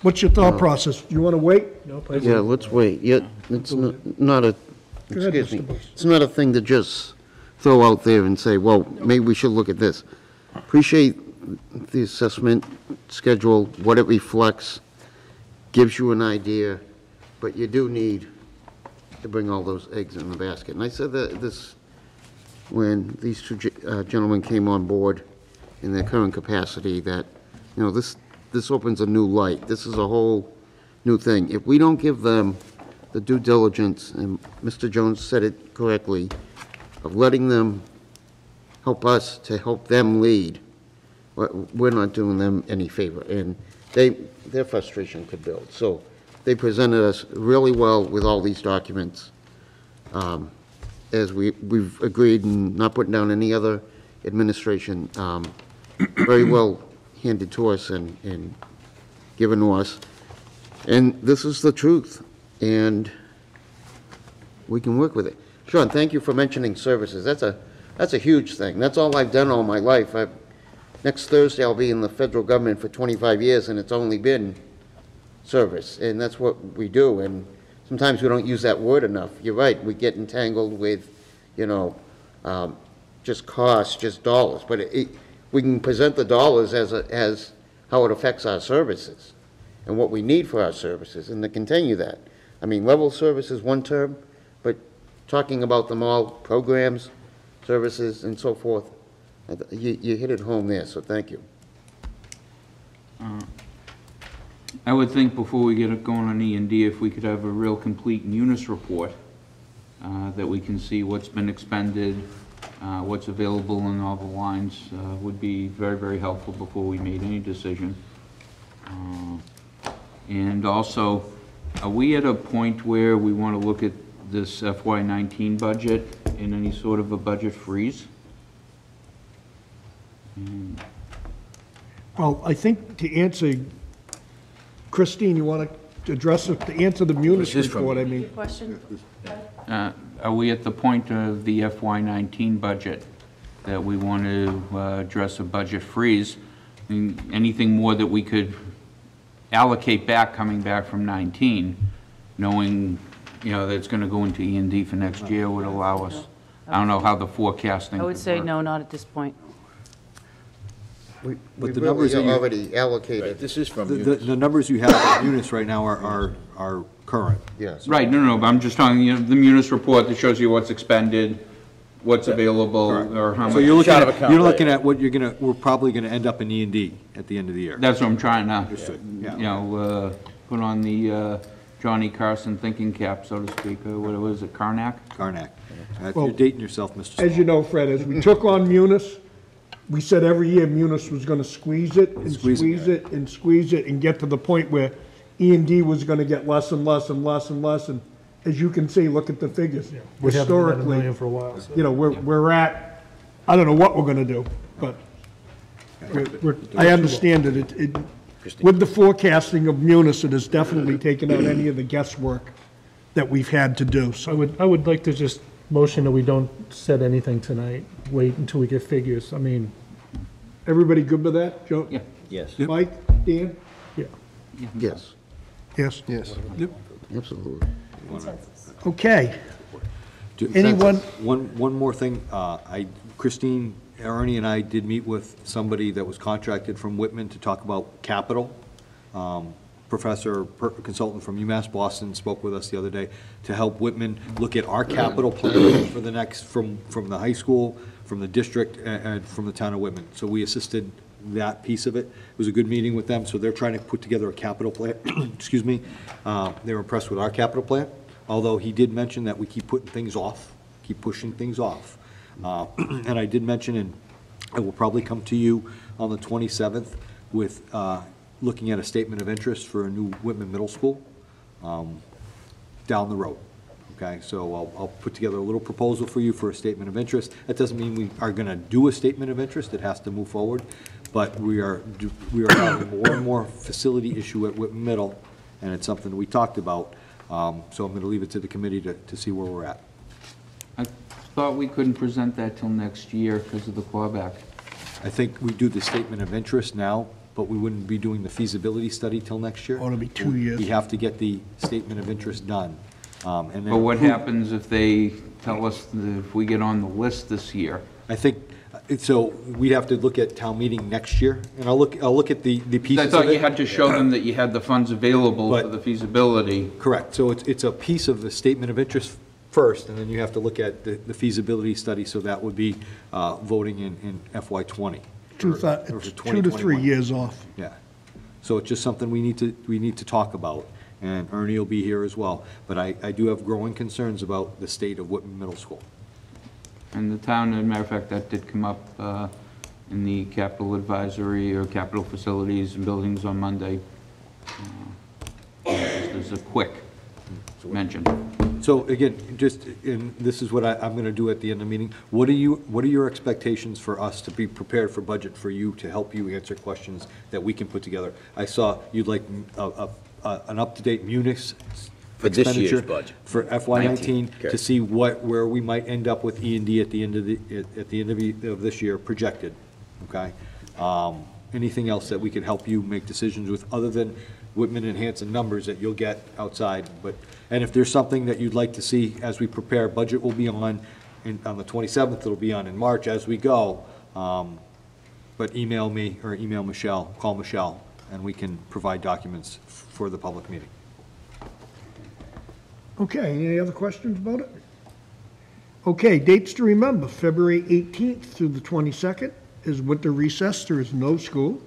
[SPEAKER 1] what's your thought process? Do you want to wait?
[SPEAKER 8] Nope,
[SPEAKER 11] Yeah, let's wait. Yeah, it's not a,
[SPEAKER 1] Go ahead,
[SPEAKER 11] excuse me,
[SPEAKER 1] Mr. Bush.
[SPEAKER 11] it's not a thing to just throw out there and say, well, maybe we should look at this. Appreciate the assessment schedule, what it reflects, gives you an idea, but you do need to bring all those eggs in the basket. And I said that this, when these two gentlemen came on board in their current capacity, that, you know, this opens a new light. This is a whole new thing. If we don't give them the due diligence, and Mr. Jones said it correctly, of letting them help us to help them lead, we're not doing them any favor, and their frustration could build. So they presented us really well with all these documents, as we've agreed, and not putting down any other administration, very well handed to us and given to us. And this is the truth, and we can work with it. Sean, thank you for mentioning services. That's a huge thing. That's all I've done all my life. Next Thursday, I'll be in the federal government for 25 years, and it's only been service, and that's what we do. And sometimes we don't use that word enough. You're right, we get entangled with, you know, just costs, just dollars. But we can present the dollars as how it affects our services and what we need for our services, and to continue that. I mean, level service is one term, but talking about them all, programs, services, and so forth, you hit it home there, so thank you.
[SPEAKER 5] I would think before we get it going on E&D, if we could have a real complete Munis report, that we can see what's been expended, what's available in all the lines, would be very, very helpful before we made any decision. And also, are we at a point where we want to look at this FY19 budget in any sort of a budget freeze?
[SPEAKER 1] Well, I think to answer, Christine, you want to address it, to answer the Munis
[SPEAKER 6] This is from-
[SPEAKER 1] report, I mean,
[SPEAKER 2] Question?
[SPEAKER 5] Are we at the point of the FY19 budget that we want to address a budget freeze? I mean, anything more that we could allocate back, coming back from 19, knowing, you know, that it's going to go into E&D for next year would allow us, I don't know how the forecasting
[SPEAKER 2] I would
[SPEAKER 5] could
[SPEAKER 2] say
[SPEAKER 5] work.
[SPEAKER 2] no, not at this point.
[SPEAKER 11] We
[SPEAKER 3] the numbers that
[SPEAKER 11] really
[SPEAKER 3] you-
[SPEAKER 11] already allocated,
[SPEAKER 6] This is from
[SPEAKER 3] The numbers you have in Munis right now are current.
[SPEAKER 11] yes.
[SPEAKER 5] Right, no, but I'm just talking, you know, the Munis report that shows you what's expended, what's available, or how much.
[SPEAKER 3] So you're looking
[SPEAKER 6] Shot of
[SPEAKER 3] at,
[SPEAKER 6] account,
[SPEAKER 3] you're
[SPEAKER 6] right.
[SPEAKER 3] looking at what we're probably gonna end up in E&D at the end of the year.
[SPEAKER 5] That's what I'm trying to,
[SPEAKER 3] Yeah.
[SPEAKER 5] you know, put on the Johnny Carson thinking cap, so to speak, or what was it, Karnak?
[SPEAKER 3] Karnak.
[SPEAKER 1] Well,
[SPEAKER 3] You're dating yourself, Mr.
[SPEAKER 1] as you know, Fred, as we took on Munis, we said every year Munis was going to squeeze it and
[SPEAKER 3] Squeeze it,
[SPEAKER 1] squeeze it and squeeze it and get to the point where E&D was going to get less and less and less and less. And as you can see, look at the figures.
[SPEAKER 8] We haven't been at $1 million
[SPEAKER 1] Historically,
[SPEAKER 8] for a while, so.
[SPEAKER 1] you know, we're at, I don't know what we're going to do, but I understand that it, with the forecasting of Munis, it has definitely taken out any of the guesswork that we've had to do. So
[SPEAKER 8] I would like to just motion that we don't set anything tonight, wait until we get figures. I mean,
[SPEAKER 1] everybody good with that? Joe?
[SPEAKER 5] Yeah.
[SPEAKER 7] Yes.
[SPEAKER 1] Mike? Dan?
[SPEAKER 8] yeah.
[SPEAKER 11] Yes,
[SPEAKER 1] Yes.
[SPEAKER 9] Yes.
[SPEAKER 11] absolutely.
[SPEAKER 1] Okay.
[SPEAKER 3] Do-
[SPEAKER 1] Anyone?
[SPEAKER 3] One more thing, Christine, Ernie and I did meet with somebody that was contracted from Whitman to talk about capital. Consultant from UMass Boston spoke with us the other day to help Whitman look at our capital plan for the next, from the high school, from the district, and from the town of Whitman. So we assisted that piece of it. It was a good meeting with them, so they're trying to put together a capital plan, excuse me. They were impressed with our capital plan. although he did mention that we keep putting things off, keep pushing things off. And I did mention, and I will probably come to you on the 27th with looking at a statement of interest for a new Whitman Middle School down the road. Okay, so I'll put together a little proposal for you for a statement of interest. That doesn't mean we are going to do a statement of interest. It has to move forward. But we are having more and more facility issue at Whitman Middle, and it's something we talked about. So I'm going to leave it to the committee to see where we're at.
[SPEAKER 5] I thought we couldn't present that till next year because of the clawback.
[SPEAKER 3] I think we do the statement of interest now, but we wouldn't be doing the feasibility study till next year.
[SPEAKER 1] Oh, it'll be 2 years.
[SPEAKER 3] We have to get the statement of interest done. And then
[SPEAKER 5] But what happens if they tell us that if we get on the list this year?
[SPEAKER 3] I think, so we'd have to look at town meeting next year, and I'll look at the pieces
[SPEAKER 5] I
[SPEAKER 3] of
[SPEAKER 5] thought you
[SPEAKER 3] it.
[SPEAKER 5] had to show them that you had the funds available for
[SPEAKER 3] But-
[SPEAKER 5] the feasibility.
[SPEAKER 3] Correct, so it's a piece of the statement of interest first, and then you have to look at the feasibility study, so that would be voting in FY '20.
[SPEAKER 1] It's 2 to 3 years off.
[SPEAKER 3] Yeah, so it's just something we need to talk about, and Ernie will be here as well. But I do have growing concerns about the state of Whitman Middle School.
[SPEAKER 5] And the town, as a matter of fact, that did come up in the capital advisory or capital facilities and buildings on Monday. Just as a quick mention.
[SPEAKER 3] So again, and this is what I'm going to do at the end of the meeting. What are your expectations for us to be prepared for budget for you, to help you answer questions that we can put together? I saw you'd like an up-to-date munis
[SPEAKER 6] For this year's
[SPEAKER 3] expenditure
[SPEAKER 6] budget.
[SPEAKER 3] for FY19
[SPEAKER 6] Okay.
[SPEAKER 3] to see where we might end up with E&D at the end of this year projected. Okay. Anything else that we can help you make decisions with other than Whitman-Hanson numbers that you'll get outside? And if there's something that you'd like to see as we prepare, budget will be on the 27th. It'll be on in March as we go. But email me or email Michelle, call Michelle, and we can provide documents for the public meeting.
[SPEAKER 1] Okay, any other questions about it? Okay, dates to remember, February 18th through the 22nd is winter recess, there is no school.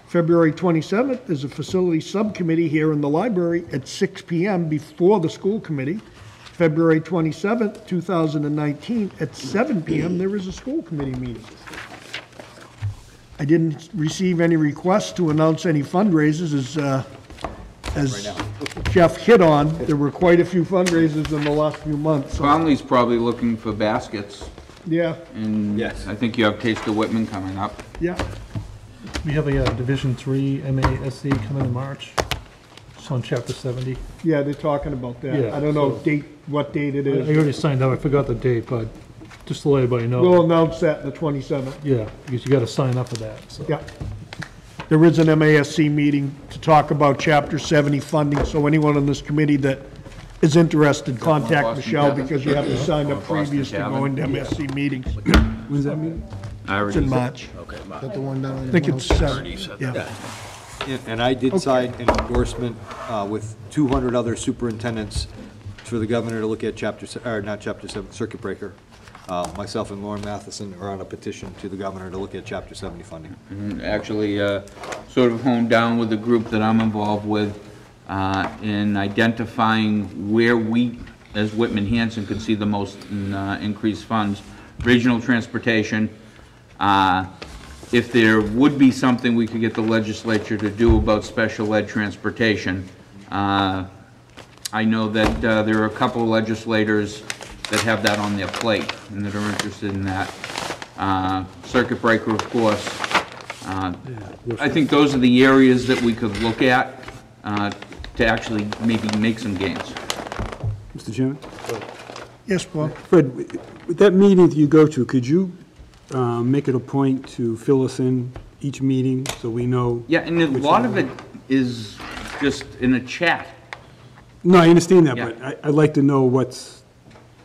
[SPEAKER 1] February 27th is a facility subcommittee here in the library at 6 PM before the school committee. February 27th, 2019, at 7 PM, there is a school committee meeting. I didn't receive any requests to announce any fundraisers, as Jeff hit on. There were quite a few fundraisers in the last few months. So,
[SPEAKER 5] Conley's probably looking for baskets,
[SPEAKER 1] yeah,
[SPEAKER 5] and
[SPEAKER 3] Yes.
[SPEAKER 5] I think you have Taste of Whitman coming up.
[SPEAKER 1] yeah.
[SPEAKER 8] We have a Division III MASC coming in March. It's on Chapter 70.
[SPEAKER 1] Yeah, they're talking about that.
[SPEAKER 8] Yeah,
[SPEAKER 1] I don't know
[SPEAKER 8] so-
[SPEAKER 1] what date it
[SPEAKER 8] I
[SPEAKER 1] is.
[SPEAKER 8] already signed up, I forgot the date, but just to let everybody know.
[SPEAKER 1] We'll announce that the 27th.
[SPEAKER 8] Yeah, because you gotta sign up for that, so.
[SPEAKER 1] Yeah. There is an MASC meeting to talk about Chapter 70 funding, so anyone on this committee that is interested, contact
[SPEAKER 5] Boston
[SPEAKER 1] Michelle,
[SPEAKER 5] Tavern.
[SPEAKER 1] because you have to sign up
[SPEAKER 5] Boston
[SPEAKER 1] previous to
[SPEAKER 5] Tavern.
[SPEAKER 1] going to MASC meetings.
[SPEAKER 9] When's that meeting?
[SPEAKER 1] It's in March.
[SPEAKER 6] Okay,
[SPEAKER 1] I think it's 7, yeah.
[SPEAKER 3] And I did sign an endorsement with 200 other superintendents for the governor to look at not Chapter 7, Circuit Breaker. Myself and Lauren Matheson are on a petition to the governor to look at Chapter 70 funding.
[SPEAKER 5] And actually, sort of honed down with the group that I'm involved with in identifying where we, as Whitman-Hanson, could see the most increased funds. Regional transportation. If there would be something we could get the legislature to do about special ed transportation, I know that there are a couple of legislators that have that on their plate and that are interested in that. Circuit breaker, of course. I think those are the areas that we could look at to actually maybe make some gains.
[SPEAKER 9] Mr. Chairman?
[SPEAKER 1] Yes, Bob?
[SPEAKER 9] Fred, with that meeting that you go to, could you make it a point to fill us in each meeting so we know?
[SPEAKER 5] Yeah, and a
[SPEAKER 9] which
[SPEAKER 5] lot
[SPEAKER 9] one
[SPEAKER 5] of it is just in a chat.
[SPEAKER 9] No, I understand that,
[SPEAKER 5] Yeah.
[SPEAKER 9] but I'd like to know what's,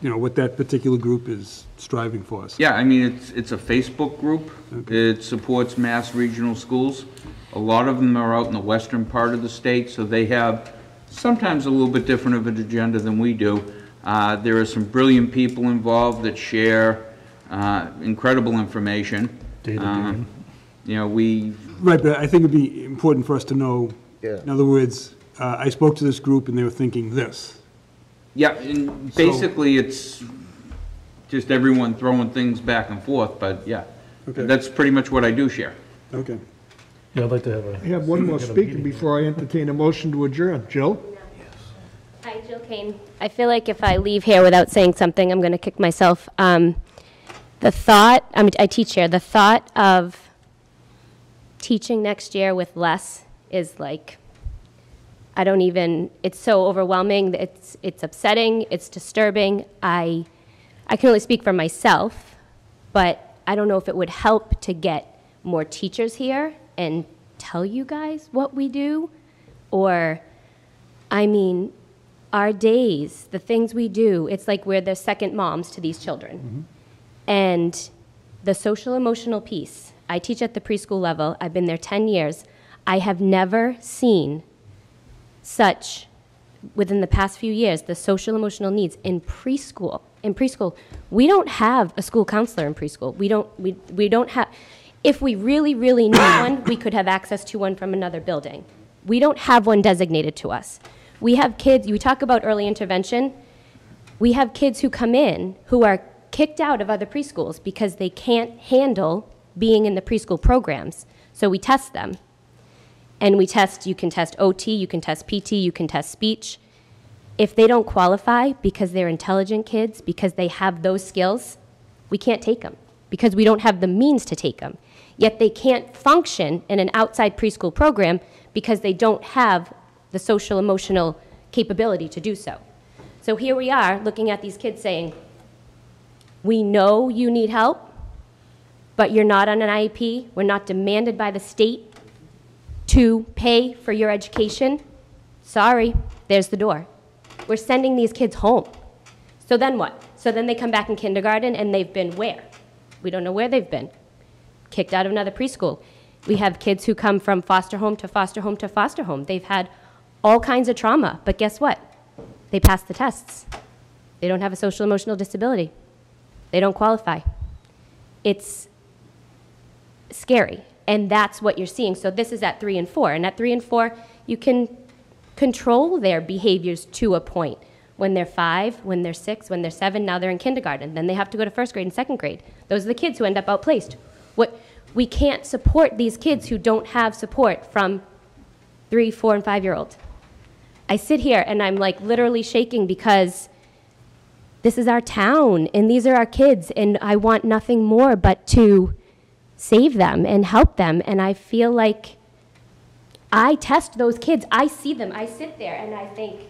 [SPEAKER 9] what that particular group is striving for us.
[SPEAKER 5] Yeah, I mean, it's a Facebook group. It supports Mass Regional Schools. A lot of them are out in the western part of the state, so they have sometimes a little bit different of an agenda than we do. There are some brilliant people involved that share incredible information.
[SPEAKER 8] Data digging.
[SPEAKER 9] Right, but I think it'd be important for us to know,
[SPEAKER 11] Yeah.
[SPEAKER 9] in other words, I spoke to this group and they were thinking this.
[SPEAKER 5] Yeah, and basically, it's just everyone throwing things back and forth, but yeah.
[SPEAKER 9] Okay.
[SPEAKER 5] That's pretty much what I do share.
[SPEAKER 9] Okay.
[SPEAKER 8] Yeah, I'd like to have a.
[SPEAKER 1] I have one more speaker before I entertain a motion to adjourn. Jill?
[SPEAKER 12] Hi, Jill Kane. I feel like if I leave here without saying something, I'm going to kick myself. The thought, I teach here, the thought of teaching next year with less is like, I don't even, it's so overwhelming, it's upsetting, it's disturbing. I can only speak for myself, but I don't know if it would help to get more teachers here and tell you guys what we do, or, I mean, our days, the things we do, it's like we're the second moms to these children. And the social emotional piece, I teach at the preschool level. I've been there 10 years. I have never seen such, within the past few years, the social emotional needs in preschool. In preschool, we don't have a school counselor in preschool. We don't have, if we really, really need one, we could have access to one from another building. We don't have one designated to us. We have kids, you talk about early intervention, we have kids who come in who are kicked out of other preschools because they can't handle being in the preschool programs. So we test them. And we test, you can test OT, you can test PT, you can test speech. If they don't qualify because they're intelligent kids, because they have those skills, we can't take them because we don't have the means to take them. Yet they can't function in an outside preschool program because they don't have the social emotional capability to do so. So here we are looking at these kids saying, we know you need help, but you're not on an IEP. We're not demanded by the state to pay for your education. Sorry, there's the door. We're sending these kids home. So then what? So then they come back in kindergarten and they've been where? We don't know where they've been. Kicked out of another preschool. We have kids who come from foster home to foster home to foster home. They've had all kinds of trauma, but guess what? They passed the tests. They don't have a social emotional disability. They don't qualify. It's scary, and that's what you're seeing. So this is at 3 and 4, and at 3 and 4, you can control their behaviors to a point. When they're 5, when they're 6, when they're 7, now they're in kindergarten. Then they have to go to first grade and second grade. Those are the kids who end up outplaced. We can't support these kids who don't have support from 3, 4, and 5-year-olds. I sit here and I'm like literally shaking because this is our town and these are our kids and I want nothing more but to save them and help them. And I feel like I test those kids. I see them. I sit there and I think,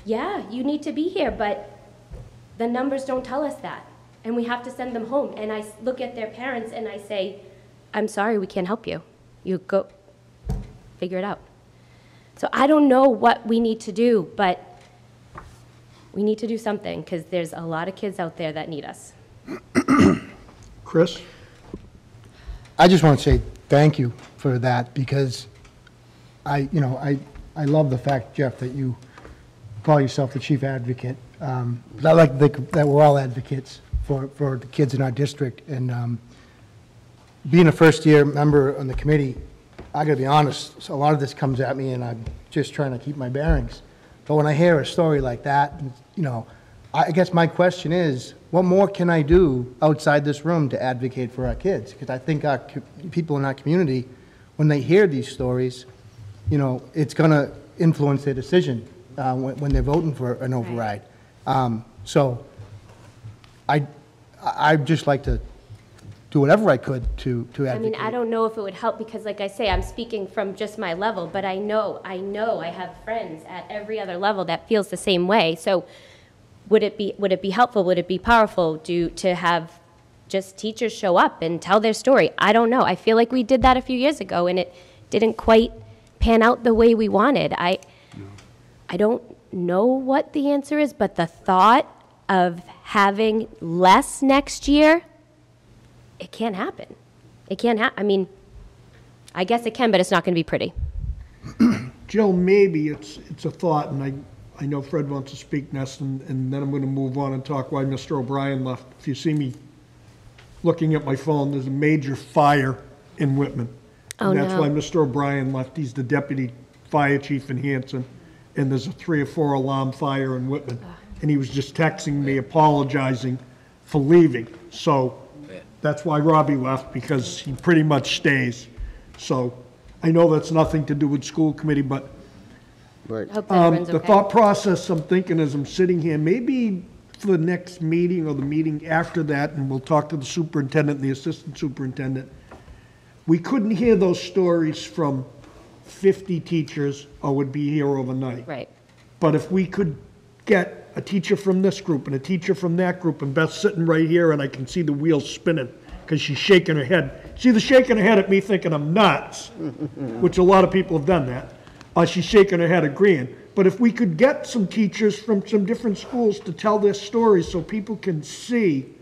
[SPEAKER 12] yeah, you need to be here, but the numbers don't tell us that. And we have to send them home. And I look at their parents and I say, I'm sorry, we can't help you. You go figure it out. So I don't know what we need to do, but we need to do something because there's a lot of kids out there that need us.
[SPEAKER 1] Chris?
[SPEAKER 13] I just want to say thank you for that because I love the fact, Jeff, that you call yourself the chief advocate. I like that we're all advocates for the kids in our district. And being a first-year member on the committee, I got to be honest, so a lot of this comes at me and I'm just trying to keep my bearings. But when I hear a story like that, I guess my question is, what more can I do outside this room to advocate for our kids? Because I think our people in our community, when they hear these stories, it's going to influence their decision when they're voting for an override. So I'd just like to do whatever I could to advocate.
[SPEAKER 12] I mean, I don't know if it would help because, like I say, I'm speaking from just my level, but I know I have friends at every other level that feels the same way. So would it be helpful? Would it be powerful to have just teachers show up and tell their story? I don't know. I feel like we did that a few years ago and it didn't quite pan out the way we wanted. I don't know what the answer is, but the thought of having less next year, it can't happen. It can't happen. I mean, I guess it can, but it's not going to be pretty.
[SPEAKER 1] Jill, maybe it's a thought, and I know Fred wants to speak next, and then I'm going to move on and talk why Mr. O'Brien left. If you see me looking at my phone, there's a major fire in Whitman.
[SPEAKER 12] Oh,
[SPEAKER 1] and that's
[SPEAKER 12] no.
[SPEAKER 1] why Mr. O'Brien left. He's the deputy fire chief in Hanson. and there's a 3 or 4 alarm fire in Whitman. And he was just texting me apologizing for leaving. So that's why Robbie left, because he pretty much stays. So I know that's nothing to do with school committee, but
[SPEAKER 11] Right.
[SPEAKER 12] I hope that everyone's
[SPEAKER 1] the
[SPEAKER 12] okay.
[SPEAKER 1] thought process I'm thinking as I'm sitting here, maybe for the next meeting or the meeting after that, and we'll talk to the superintendent and the assistant superintendent, we couldn't hear those stories from 50 teachers or would be here overnight.
[SPEAKER 12] Right.
[SPEAKER 1] But if we could get a teacher from this group and a teacher from that group, and Beth's sitting right here, and I can see the wheels spinning, because she's shaking her head. She's either shaking her head at me thinking I'm nuts, which a lot of people have done that, or she's shaking her head agreeing. But if we could get some teachers from some different schools to tell their stories so people can see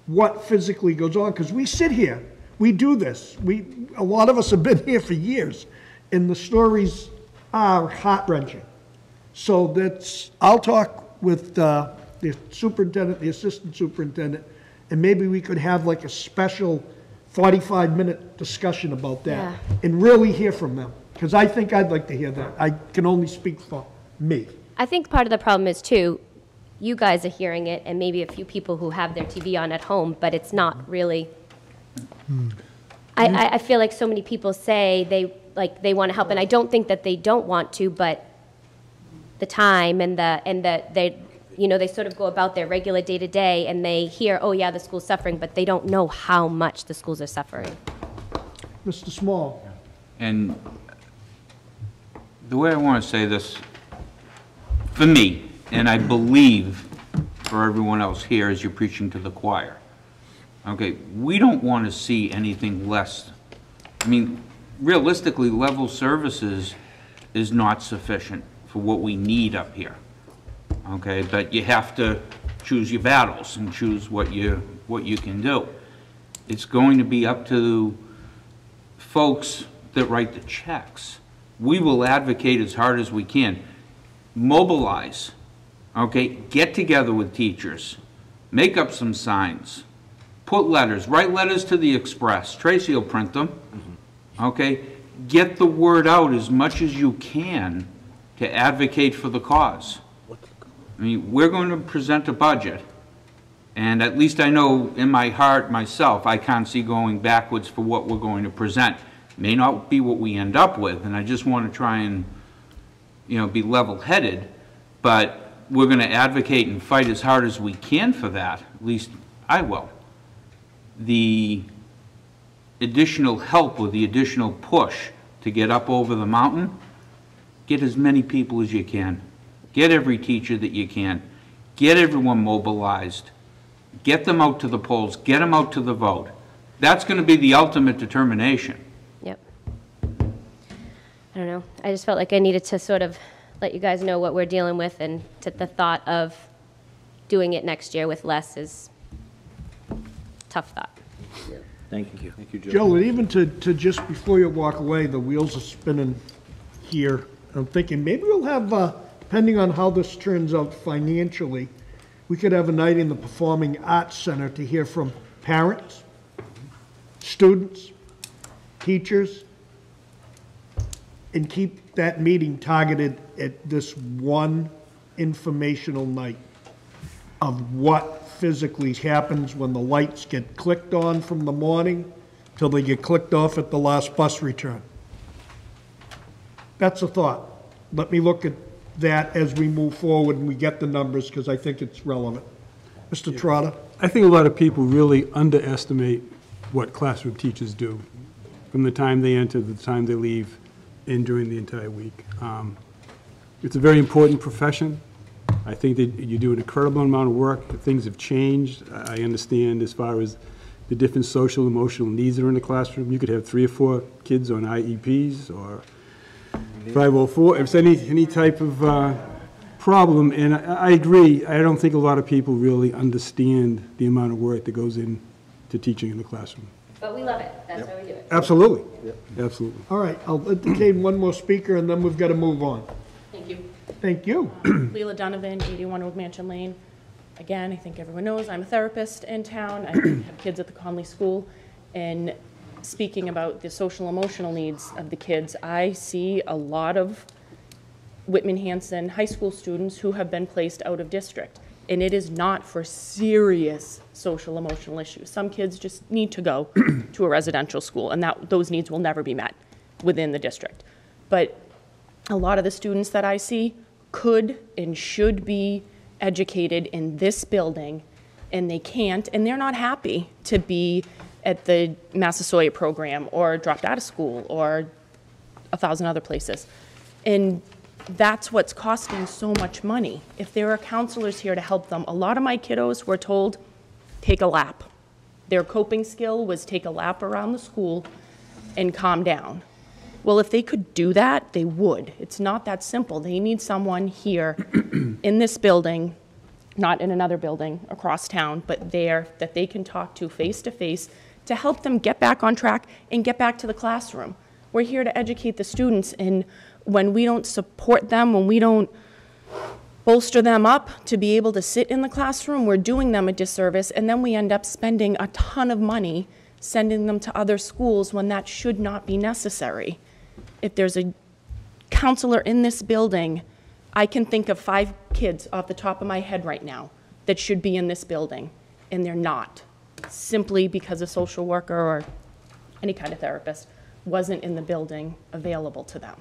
[SPEAKER 1] what physically goes on, because we sit here, we do this. A lot of us have been here for years, and the stories are heart-wrenching. So I'll talk with the superintendent, the assistant superintendent, and maybe we could have like a special 45-minute discussion about that,
[SPEAKER 12] Yeah.
[SPEAKER 1] and really hear from them, because I think I'd like to hear that. I can only speak for me.
[SPEAKER 12] I think part of the problem is too, you guys are hearing it, and maybe a few people who have their TV on at home, but it's not really. I feel like so many people say they want to help, and I don't think that they don't want to, but the time and they they sort of go about their regular day to day, and they hear, oh yeah, the school's suffering, but they don't know how much the schools are suffering.
[SPEAKER 1] Mr. Small?
[SPEAKER 5] And the way I want to say this, for me, and I believe for everyone else here as you're preaching to the choir, okay, we don't want to see anything less. I mean, realistically, level services is not sufficient for what we need up here, okay? But you have to choose your battles and choose what you can do. It's going to be up to folks that write the checks. We will advocate as hard as we can. Mobilize, okay? Get together with teachers. Make up some signs. Put letters. Write letters to the Express. Tracy will print them, okay? Get the word out as much as you can to advocate for the cause. I mean, we're going to present a budget, and at least I know in my heart myself, I can't see going backwards for what we're going to present. May not be what we end up with, and I just want to try and, be level-headed, but we're going to advocate and fight as hard as we can for that. At least I will. The additional help or the additional push to get up over the mountain, get as many people as you can. Get every teacher that you can. Get everyone mobilized. Get them out to the polls. Get them out to the vote. That's going to be the ultimate determination.
[SPEAKER 12] Yep. I don't know. I just felt like I needed to sort of let you guys know what we're dealing with, and the thought of doing it next year with less is tough thought.
[SPEAKER 7] Thank you.
[SPEAKER 3] Thank you, Joe.
[SPEAKER 1] Joe, and even to just before you walk away, the wheels are spinning here. I'm thinking maybe we'll have, depending on how this turns out financially, we could have a night in the Performing Arts Center to hear from parents, students, teachers, and keep that meeting targeted at this one informational night of what physically happens when the lights get clicked on from the morning till they get clicked off at the last bus return. That's a thought. Let me look at that as we move forward and we get the numbers, because I think it's relevant. Mr. Trotter?
[SPEAKER 9] I think a lot of people really underestimate what classroom teachers do from the time they enter to the time they leave and during the entire week. It's a very important profession. I think that you do an incredible amount of work. Things have changed. I understand as far as the different social, emotional needs that are in the classroom. You could have 3 or 4 kids on IEPs or 504, if it's any type of problem. And I agree, I don't think a lot of people really understand the amount of work that goes into teaching in the classroom.
[SPEAKER 12] But we love it. That's why we do it.
[SPEAKER 1] Absolutely.
[SPEAKER 9] Absolutely.
[SPEAKER 1] All right, I'll entertain one more speaker and then we've got to move on.
[SPEAKER 14] Thank you.
[SPEAKER 1] Thank you.
[SPEAKER 14] Leila Donovan, 81 Old Mansion Lane. Again, I think everyone knows I'm a therapist in town. I have kids at the Conley School. And speaking about the social emotional needs of the kids, I see a lot of Whitman-Hanson high school students who have been placed out of district. And it is not for serious social emotional issues. Some kids just need to go to a residential school, and those needs will never be met within the district. But a lot of the students that I see could and should be educated in this building, and they can't, and they're not happy to be at the Massasoit program or dropped out of school or 1,000 other places. And that's what's costing so much money. If there are counselors here to help them, a lot of my kiddos were told, take a lap. Their coping skill was take a lap around the school and calm down. Well, if they could do that, they would. It's not that simple. They need someone here in this building, not in another building across town, but there that they can talk to face to help them get back on track and get back to the classroom. We're here to educate the students, and when we don't support them, when we don't bolster them up to be able to sit in the classroom, we're doing them a disservice, and then we end up spending a ton of money sending them to other schools when that should not be necessary. If there's a counselor in this building, I can think of 5 kids off the top of my head right now that should be in this building, and they're not, simply because a social worker or any kind of therapist wasn't in the building available to them.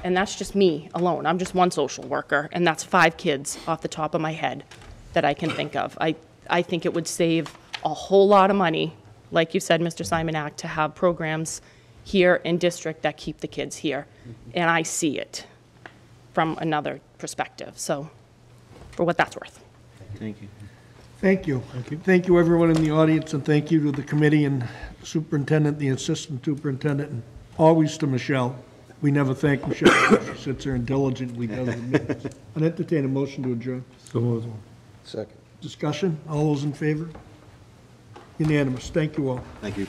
[SPEAKER 14] And that's just me alone. I'm just one social worker, and that's 5 kids off the top of my head that I can think of. I think it would save a whole lot of money, like you said, Mr. Simonak, to have programs here in district that keep the kids here. And I see it from another perspective, so for what that's worth.
[SPEAKER 7] Thank you.
[SPEAKER 1] Thank you. Thank you, everyone in the audience, and thank you to the committee and superintendent, the assistant superintendent, and always to Michelle. We never thank Michelle. She sits there and diligently does the minutes. I'd entertain a motion to adjourn.
[SPEAKER 11] Second.
[SPEAKER 1] Discussion? All those in favor? Unanimous. Thank you all.
[SPEAKER 3] Thank you.